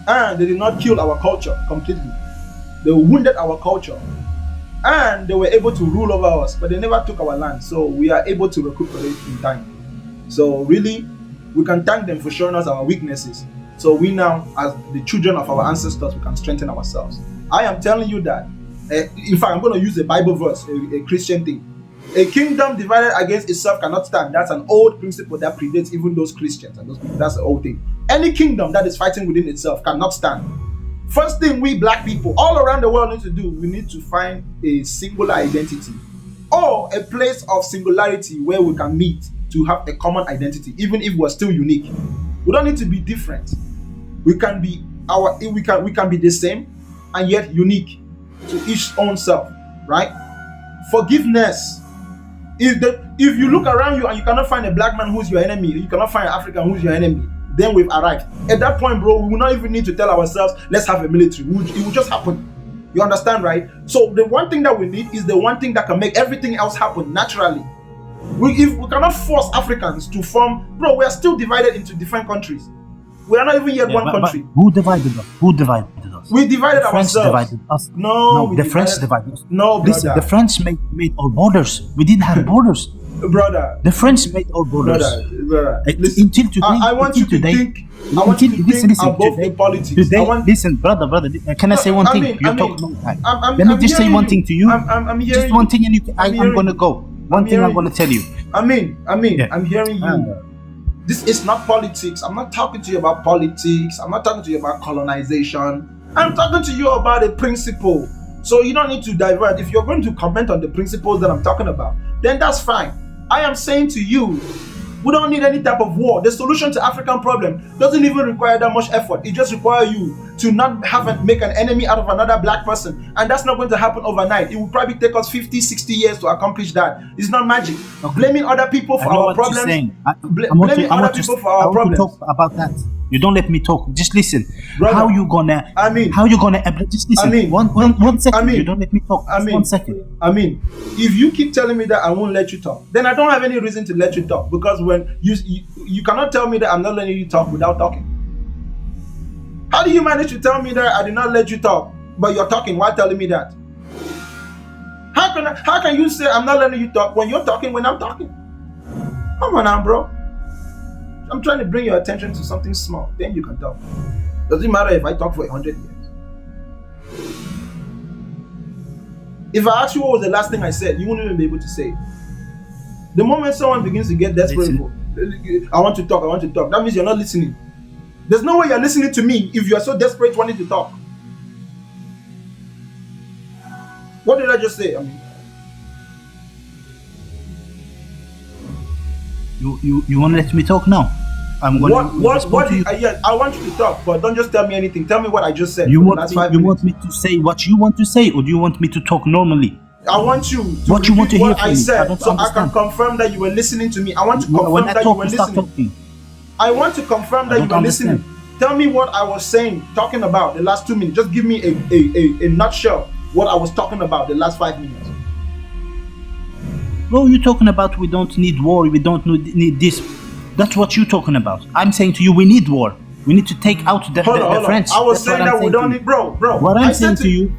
and they did not kill our culture completely. They wounded our culture and they were able to rule over us, but they never took our land. So we are able to recuperate in time. So really, we can thank them for showing us our weaknesses. So we now, as the children of our ancestors, we can strengthen ourselves. I am telling you that. In fact, I'm going to use a Bible verse, a Christian thing. A kingdom divided against itself cannot stand. That's an old principle that predates even those Christians and those people. That's the old thing. Any kingdom that is fighting within itself cannot stand. First thing we black people all around the world need to do, we need to find a singular identity or a place of singularity where we can meet to have a common identity, even if we're still unique. We don't need to be different. We can be we can be the same and yet unique to each own self, right? Forgiveness. If you look around you and you cannot find a black man who's your enemy, you cannot find an African who's your enemy, then we've arrived. At that point, bro, we will not even need to tell ourselves, let's have a military. It will just happen. You understand, right? So the one thing that we need is the one thing that can make everything else happen naturally. If we cannot force Africans to form, bro, we are still divided into different countries. We are not even yet one country. But who divided us? Who divided us? We divided ourselves. The French divided us. No, the French divided us. No, brother. Listen, the French made our borders. We didn't have borders. Brother. The French made our borders. Brother. Listen, until today. I want you to think. I want you to think above the politics. Today, listen, brother. Can I say one thing? You talk long time. Let me just say one thing to you. I'm hearing just one thing, and I'm gonna go. One thing I'm gonna tell you. I'm hearing you. This is not politics. I'm not talking to you about politics. I'm not talking to you about colonization. I'm talking to you about a principle. So you don't need to divert. If you're going to comment on the principles that I'm talking about, then that's fine. I am saying to you, we don't need any type of war. The solution to African problem doesn't even require that much effort. It just requires you to not make an enemy out of another black person. And that's not going to happen overnight. It will probably take us 50, 60 years to accomplish that. It's not magic. Okay. Blaming other people for our problems. Blaming other people for our problems. Talk about that. You don't let me talk. Just listen. Brother, how you gonna just listen. One second. You don't let me talk. 1 second. If you keep telling me that I won't let you talk, then I don't have any reason to let you talk. Because when you cannot tell me that I'm not letting you talk without talking. How do you manage to tell me that I did not let you talk, but you're talking while telling me that? How can you say I'm not letting you talk when you're talking when I'm talking? Come on now, bro. I'm trying to bring your attention to something small. Then you can talk. Doesn't matter if I talk for 100 years. If I ask you what was the last thing I said, you won't even be able to say it. The moment someone begins to get desperate, I want to talk, that means you're not listening. There's no way you're listening to me if you are so desperate wanting to talk. What did I just say? You want to let me talk now? I'm going to I want you to talk, but don't just tell me anything. Tell me what I just said. You want me to say what you want to say, or do you want me to talk normally? I want you to what you want to hear from I said, me. I can confirm that you were listening to me. I want to confirm that you were listening. I want to confirm that you were listening. Tell me what I was saying, talking about the last 2 minutes. Just give me a nutshell what I was talking about the last 5 minutes. Bro, you're talking about we don't need war, we don't need this. That's what you're talking about. I'm saying to you, we need war. We need to take out the French. I was saying that we don't need, bro. What I'm saying to you.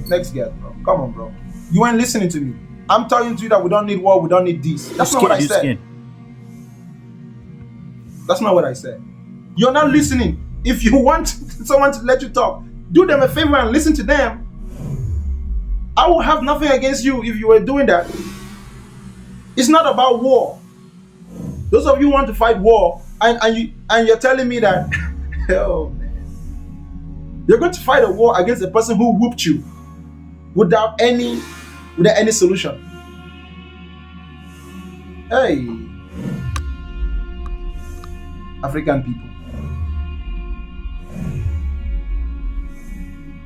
Next guy, bro. Come on, bro. You ain't listening to me. I'm telling you that we don't need war, we don't need this. That's not what I said. That's not what I said. You're not listening. If you want someone to let you talk, do them a favor and listen to them. I will have nothing against you if you were doing that. It's not about war. Those of you who want to fight war and you're telling me that oh man, you're going to fight a war against the person who whooped you without any solution. Hey, African people.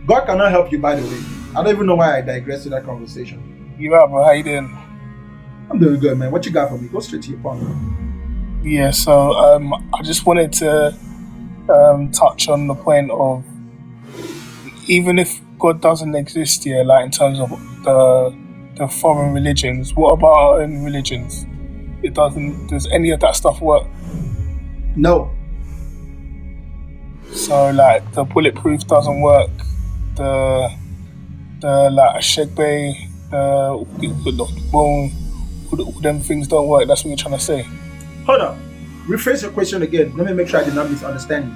God cannot help you, by the way. I don't even know why I digress to that conversation. Yeah, bro. How you doing? I'm doing good, man. What you got for me? Go straight to your point. Yeah, so I just wanted to touch on the point of, even if God doesn't exist here, like in terms of the foreign religions, what about our own religions? It doesn't. Does any of that stuff work? No. So like the bulletproof doesn't work. The like Shegbe, all them things don't work. That's what you're trying to say. Hold up. Rephrase your question again. Let me make sure I did not misunderstand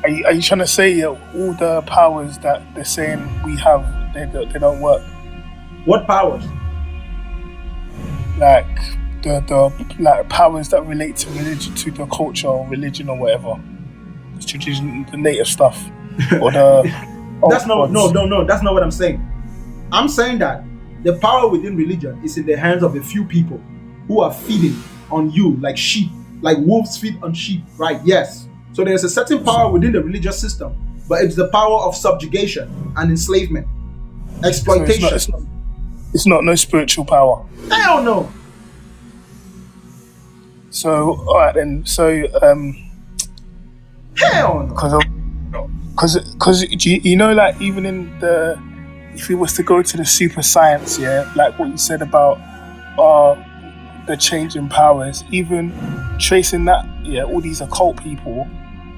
you. Are you trying to say all the powers that they're saying we have, they don't work? What powers? Like the like powers that relate to religion, to the culture or religion or whatever, the tradition, the native stuff, or the. That's not That's not what I'm saying. I'm saying that the power within religion is in the hands of a few people who are feeding on you like sheep, like wolves feed on sheep, right? Yes. So there's a certain power within the religious system, but it's the power of subjugation and enslavement, exploitation. So it's not no spiritual power. Hell no. So alright then. So hell no. Because you know, like even in the, if you was to go to the super science, yeah, like what you said about the change in powers, even tracing that, yeah, all these occult people,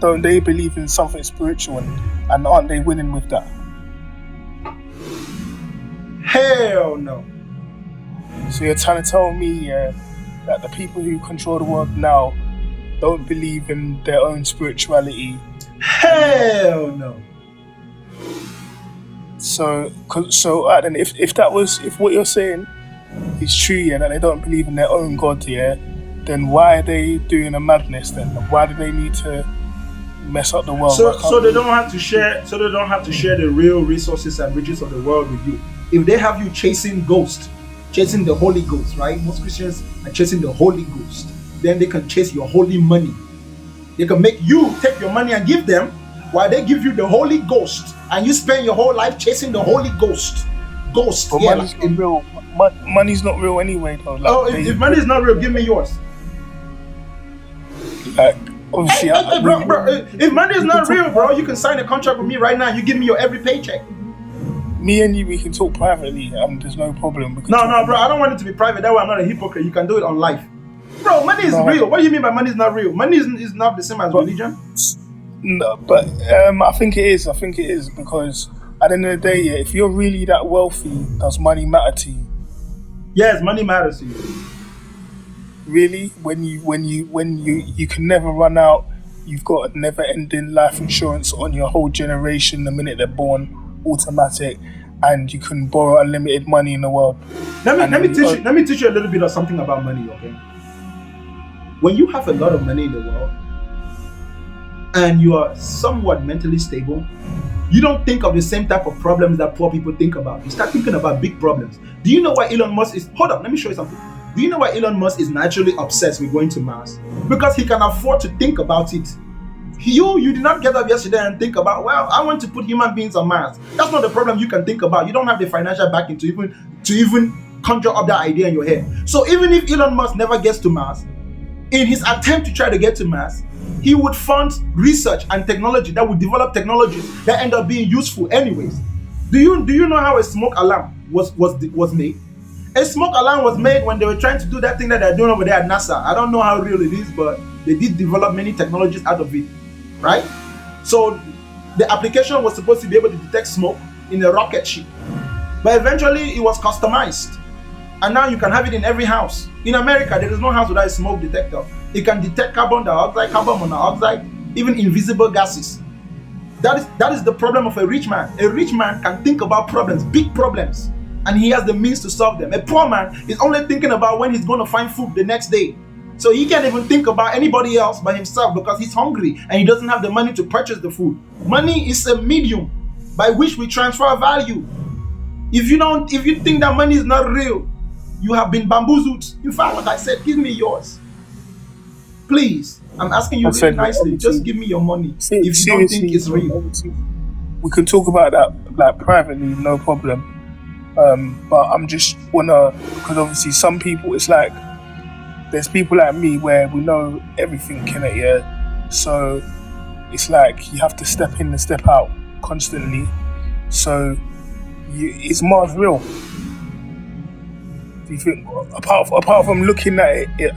don't they believe in something spiritual, and aren't they winning with that? Hell no. So you're trying to tell me, yeah, that the people who control the world now don't believe in their own spirituality? Hell no. So then if what you're saying is true, yeah, that they don't believe in their own God, yeah, then why are they doing a madness then? Why do they need to mess up the world? So they don't have to share the real resources and riches of the world with you. If they have you chasing the Holy Ghost, right? Most Christians are chasing the Holy Ghost. Then they can chase your holy money. They can make you take your money and give them, while they give you the Holy Ghost, and you spend your whole life chasing the Holy Ghost. But yeah, money's not real. Money's not real anyway, though. Like, if money is not real, give me yours. Like, obviously, bro, if money is not real, bro, you can sign a contract with me right now. You give me your every paycheck. Me and you, we can talk privately. There's no problem. No, bro, I don't want it to be private. That way, I'm not a hypocrite. You can do it on live. Bro, money is real. What do you mean by money is not real? Money is not the same as religion. No, but I think it is. Because at the end of the day, yeah, if you're really that wealthy, does money matter to you? Yes, money matters to you. Really? When you can never run out, you've got a never-ending life insurance on your whole generation the minute they're born, automatic, and you can borrow unlimited money in the world. Let me teach you a little bit of something about money, okay? When you have a lot of money in the world and you are somewhat mentally stable, you don't think of the same type of problems that poor people think about. You start thinking about big problems. Do you know why Elon Musk is... Hold up, let me show you something. Do you know why Elon Musk is naturally obsessed with going to Mars? Because he can afford to think about it. You did not get up yesterday and think about, well, I want to put human beings on Mars. That's not the problem you can think about. You don't have the financial backing to even conjure up that idea in your head. So even if Elon Musk never gets to Mars, in his attempt to try to get to Mars, he would fund research and technology that would develop technologies that end up being useful anyways. Do you know how a smoke alarm was made? A smoke alarm was made when they were trying to do that thing that they're doing over there at NASA. I don't know how real it is, but they did develop many technologies out of it, right? So the application was supposed to be able to detect smoke in a rocket ship, but eventually it was customized. And now you can have it in every house. In America, there is no house without a smoke detector. It can detect carbon dioxide, carbon monoxide, even invisible gases. That is the problem of a rich man. A rich man can think about problems, big problems, and he has the means to solve them. A poor man is only thinking about when he's going to find food the next day. So he can't even think about anybody else but himself because he's hungry and he doesn't have the money to purchase the food. Money is a medium by which we transfer value. If you think that money is not real, you have been bamboozled. In fact, like I said, give me yours. Please, I'm asking you very nicely. Just give me your money if you don't think it's real. We can talk about that like privately, no problem. But I'm just because obviously some people, it's like there's people like me where we know everything in it, yeah. So it's like you have to step in and step out constantly. So, is Mars real? Do you think, apart from looking at it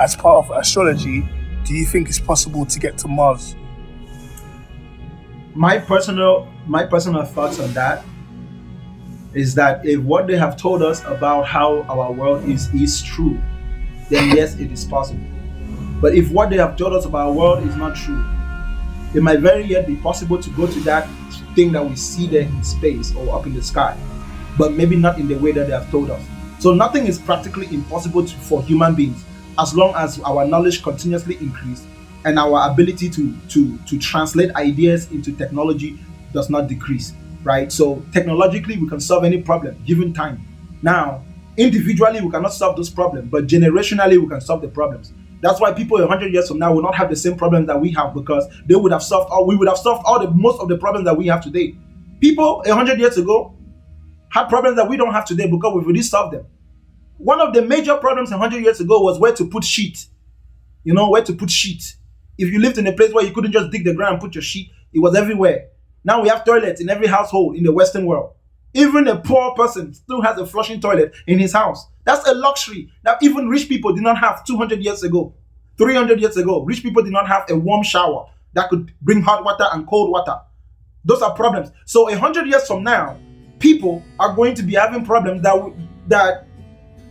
as part of astrology, do you think it's possible to get to Mars? My personal thoughts on that is that if what they have told us about how our world is true, then yes, it is possible. But if what they have told us about our world is not true, it might very yet be possible to go to that thing that we see there in space or up in the sky, but maybe not in the way that they have told us. So nothing is practically impossible for human beings as long as our knowledge continuously increases and our ability to translate ideas into technology does not decrease, right? So technologically we can solve any problem given time. Now, individually we cannot solve those problems, but generationally we can solve the problems. That's why people 100 years from now will not have the same problems that we have, because we would have solved most of the problems that we have today. People 100 years ago had problems that we don't have today because we've already solved them. One of the major problems 100 years ago was where to put sheet. You know, where to put sheet. If you lived in a place where you couldn't just dig the ground and put your sheet, it was everywhere. Now we have toilets in every household in the Western world. Even a poor person still has a flushing toilet in his house. That's a luxury that even rich people did not have 200 years ago. 300 years ago, rich people did not have a warm shower that could bring hot water and cold water. Those are problems. So 100 years from now, people are going to be having problems that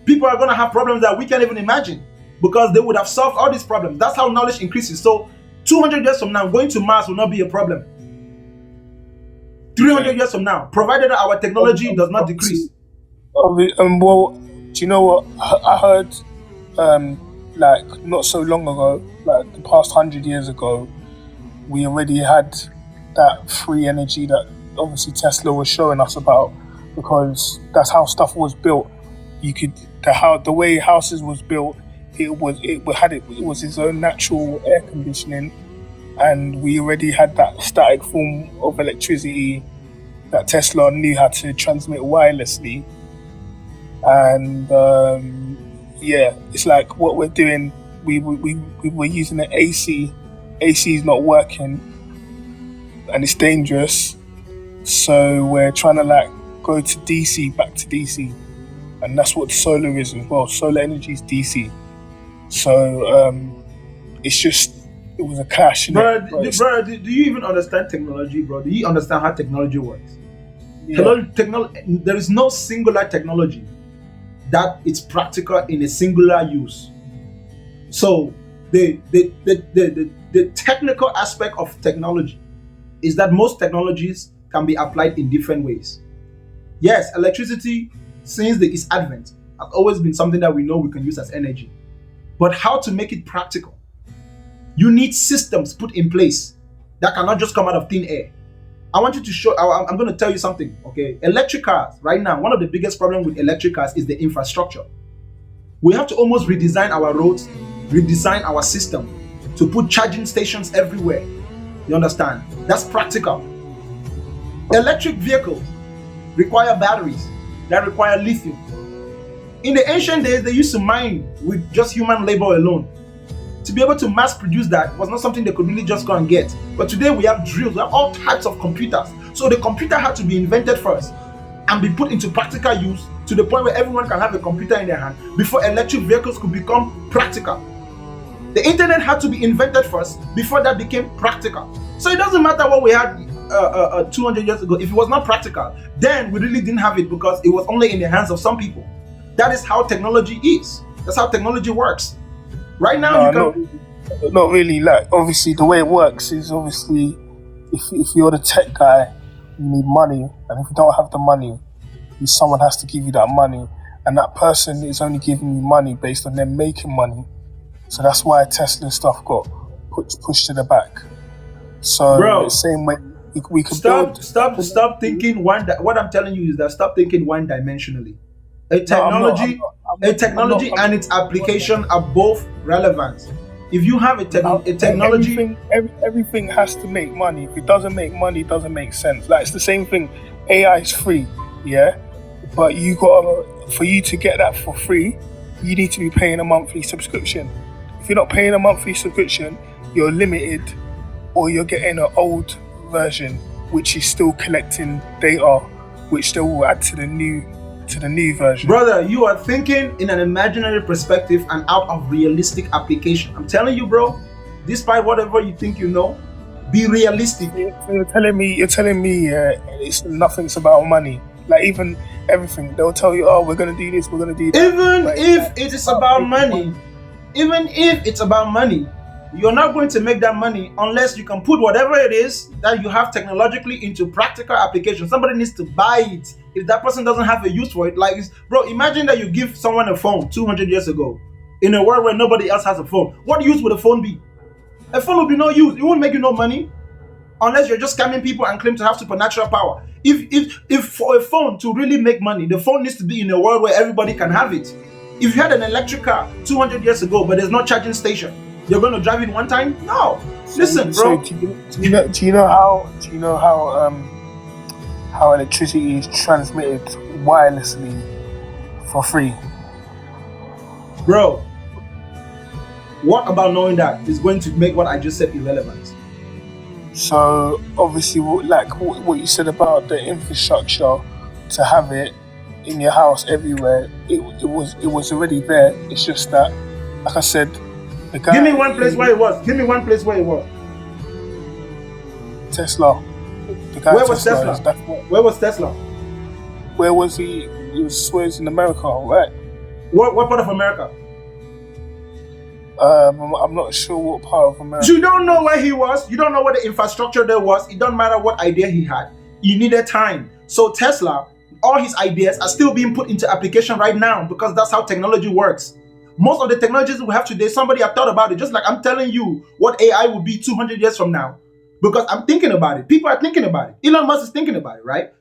people are going to have problems that we can't even imagine, because they would have solved all these problems. That's how knowledge increases. So 200 years from now, going to Mars will not be a problem. 300 years from now, provided that our technology does not decrease. Well, do you know what? I heard, like, not so long ago, like the past 100 years ago, we already had that free energy that obviously Tesla was showing us about, because that's how stuff was built. The way houses was built, it was its own natural air conditioning, and we already had that static form of electricity that Tesla knew how to transmit wirelessly. And it's like what we're doing. We were using the AC. AC is not working, and it's dangerous. So we're trying to like go to DC, back to DC, and that's what solar is as well. Solar energy is DC. So it was a clash. Bro, do you even understand technology, bro? Do you understand how technology works? Yeah. There is no singular technology that it's practical in a singular use. So the technical aspect of technology is that most technologies can be applied in different ways. Yes, electricity, since its advent, has always been something that we know we can use as energy. But how to make it practical? You need systems put in place that cannot just come out of thin air. I want you to show, I'm going to tell you something, okay? Electric cars, right now, one of the biggest problems with electric cars is the infrastructure. We have to almost redesign our roads, redesign our system to put charging stations everywhere. You understand? That's practical. Electric vehicles require batteries that require lithium. In the ancient days, they used to mine with just human labor alone. To be able to mass produce that was not something they could really just go and get. But today we have drills, we have all types of computers. So the computer had to be invented first and be put into practical use to the point where everyone can have a computer in their hand before electric vehicles could become practical. The internet had to be invented first before that became practical. So it doesn't matter what we had 200 years ago. If it was not practical, then we really didn't have it because it was only in the hands of some people. That is how technology is. That's how technology works. Right now, not really. Like, obviously, the way it works is obviously, if you're the tech guy, you need money, and if you don't have the money, someone has to give you that money, and that person is only giving you money based on them making money. So that's why Tesla stuff got pushed to the back. So bro, the same way we could stop thinking one. What I'm telling you is that stop thinking one-dimensionally. Technology and its application are both relevant. If you have a technology, everything has to make money. If it doesn't make money, it doesn't make sense. Like, it's the same thing. AI is free, yeah, but for you to get that for free, you need to be paying a monthly subscription. If you're not paying a monthly subscription, you're limited or you're getting an old version which is still collecting data, which they will add to the new version. Brother, you are thinking in an imaginary perspective and out of realistic application. I'm telling you, bro, despite whatever you think you know, be realistic. So you're telling me it's nothing's about money. Like even everything, they'll tell you, oh, we're gonna do this, we're gonna do that. Even Like, if it is about money, even if it's about money, you're not going to make that money unless you can put whatever it is that you have technologically into practical application. Somebody needs to buy it. If that person doesn't have a use for it, like, bro, imagine that you give someone a phone 200 years ago in a world where nobody else has a phone. What use would a phone be? A phone would be no use. It won't make you no money unless you're just scamming people and claim to have supernatural power. If for a phone to really make money, the phone needs to be in a world where everybody can have it. If you had an electric car 200 years ago, but there's no charging station, you're going to drive it one time? No. Listen, bro. So do you know how electricity is transmitted wirelessly for free? Bro, what about knowing that is going to make what I just said irrelevant? So obviously, like what you said about the infrastructure to have it in your house everywhere, it was already there. It's just that, like I said, the guy. Give me one place where it was. Give me one place where it was. Tesla. The guy Where was Tesla? Where was Tesla? Where was he? He was in America, right? What part of America? I'm not sure what part of America. You don't know where he was. You don't know what the infrastructure there was. It doesn't matter what idea he had. He needed time. So Tesla, all his ideas are still being put into application right now because that's how technology works. Most of the technologies we have today, somebody have thought about it. Just like I'm telling you what AI will be 200 years from now, because I'm thinking about it. People are thinking about it. Elon Musk is thinking about it, right?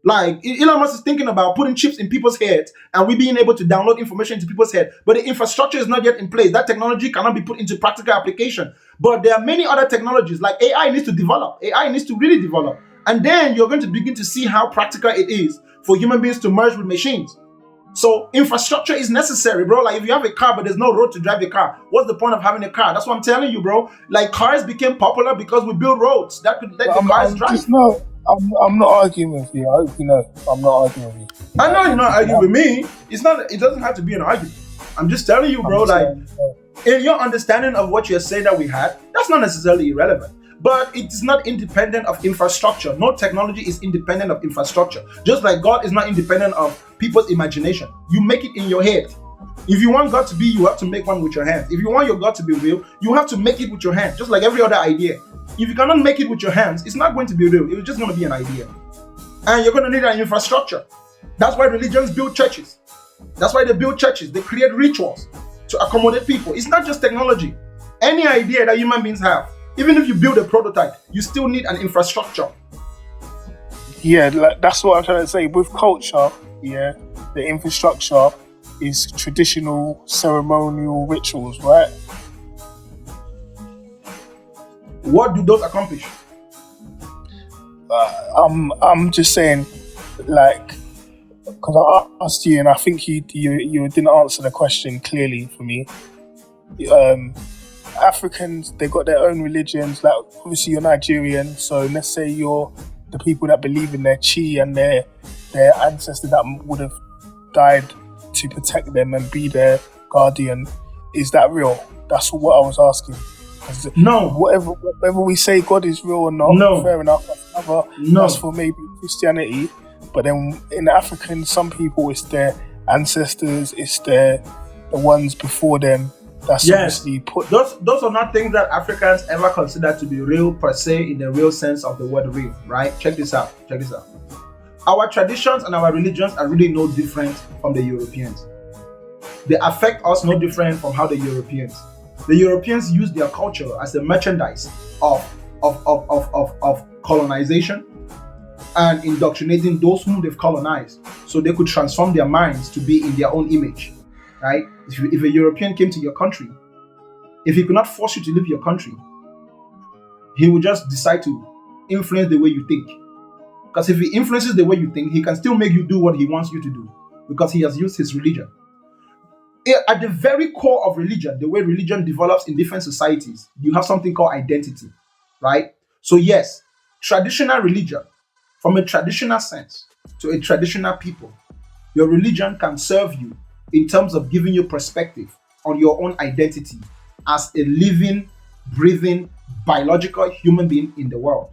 Like Elon Musk is thinking about putting chips in people's heads and we being able to download information into people's head. But the infrastructure is not yet in place. That technology cannot be put into practical application. But there are many other technologies like AI needs to develop. AI needs to really develop. And then you're going to begin to see how practical it is for human beings to merge with machines. So infrastructure is necessary, bro. Like if you have a car but there's no road to drive the car, what's the point of having a car? That's what I'm telling you, bro. Like cars became popular because we built roads that could let the cars drive. I'm not arguing with you. I hope you know I'm not arguing with you. I know you're not arguing with me. It doesn't have to be an argument. I'm just telling you, bro, like in your understanding of what you're saying that we had, that's not necessarily irrelevant. But it is not independent of infrastructure. No technology is independent of infrastructure. Just like God is not independent of people's imagination. You make it in your head. If you want God to be, you have to make one with your hands. If you want your God to be real, you have to make it with your hands, just like every other idea. If you cannot make it with your hands, it's not going to be real. It's just going to be an idea. And you're going to need an infrastructure. That's why religions build churches. That's why they build churches. They create rituals to accommodate people. It's not just technology. Any idea that human beings have, even if you build a prototype, you still need an infrastructure. Yeah, like, that's what I'm trying to say. With culture, yeah, the infrastructure is traditional ceremonial rituals, right? What do those accomplish? I'm just saying, like, because I asked you and I think you didn't answer the question clearly for me. Africans, they got their own religions. Like, obviously you're Nigerian, so let's say you're the people that believe in their chi and their ancestor that would have died to protect them and be their guardian. Is that real? That's what I was asking. No. Whether we say God is real or not, no. Fair enough. That's for maybe Christianity. But then in African, some people, it's their ancestors, it's the ones before them. That's obviously put. Those are not things that Africans ever consider to be real per se in the real sense of the word real, right? Check this out. Our traditions and our religions are really no different from the Europeans. They affect us no different from how the Europeans use their culture as a merchandise of colonization and indoctrinating those whom they've colonized so they could transform their minds to be in their own image, right? If a European came to your country, if he could not force you to leave your country, he would just decide to influence the way you think. Because if he influences the way you think, he can still make you do what he wants you to do because he has used his religion. At the very core of religion, the way religion develops in different societies, you have something called identity. right? So yes, traditional religion, from a traditional sense to a traditional people, your religion can serve you in terms of giving you perspective on your own identity as a living, breathing, biological human being in the world.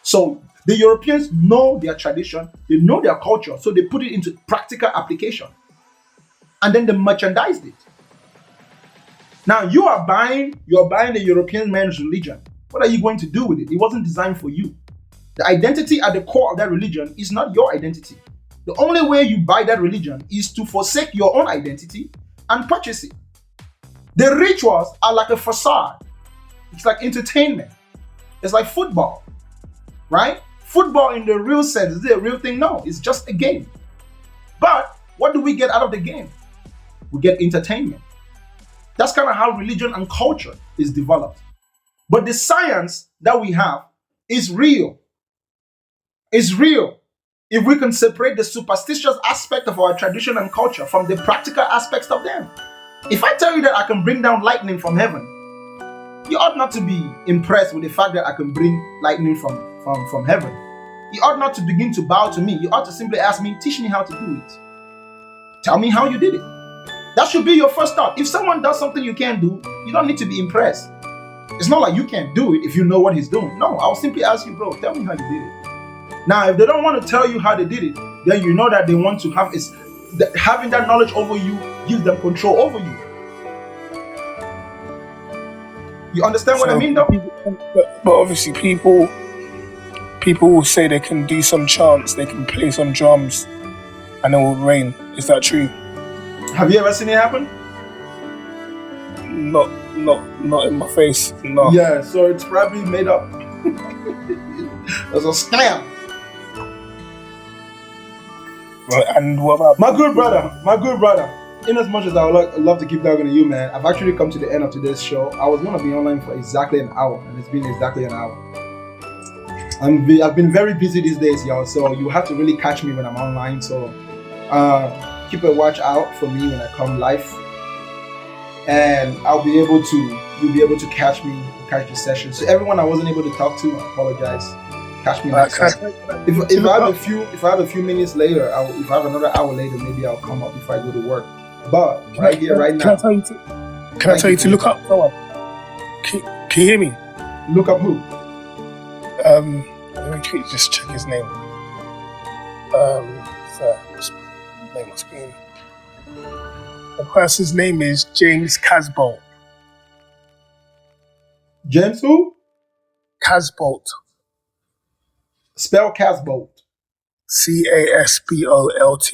So the Europeans know their tradition, they know their culture, so they put it into practical application. And then they merchandised it. Now you're buying the European man's religion. What are you going to do with it? It wasn't designed for you. The identity at the core of that religion is not your identity. The only way you buy that religion is to forsake your own identity and purchase it. The rituals are like a facade. It's like entertainment. It's like football, right? Football in the real sense, is it a real thing? No, it's just a game. But what do we get out of the game? We get entertainment. That's kind of how religion and culture is developed. But the science that we have is real. It's real. If we can separate the superstitious aspect of our tradition and culture from the practical aspects of them. If I tell you that I can bring down lightning from heaven, you ought not to be impressed with the fact that I can bring lightning from heaven. You ought not to begin to bow to me. You ought to simply ask me, teach me how to do it. Tell me how you did it. That should be your first thought. If someone does something you can't do, you don't need to be impressed. It's not like you can't do it if you know what he's doing. No, I'll simply ask you, bro, tell me how you did it. Now, if they don't want to tell you how they did it, then you know that they want to have having that knowledge over you gives them control over you. You understand what I mean, though? But obviously, people will say they can do some chants, they can play some drums, and it will rain. Is that true? Have you ever seen it happen? Not in my face. No. Yeah, so it's probably made up. It's a scam. Right, and what about my good brother? In as much as I would love to keep talking to you, man, I've actually come to the end of today's show. I was going to be online for exactly an hour, and it's been exactly an hour. I've been very busy these days, y'all, so you have to really catch me when I'm online. So keep a watch out for me when I come live, and you'll be able to catch the session. So everyone I wasn't able to talk to, I apologize. Catch me next time. If I have a few minutes later, if I have another hour later, maybe I'll come up if I go to work. But right here, right now. Can I tell you to look up someone? Can you hear me? Look up who? Let me just check his name. His name must be. The person's name is James Casbolt. James who? Casbolt. Spell Casbolt. Casbolt.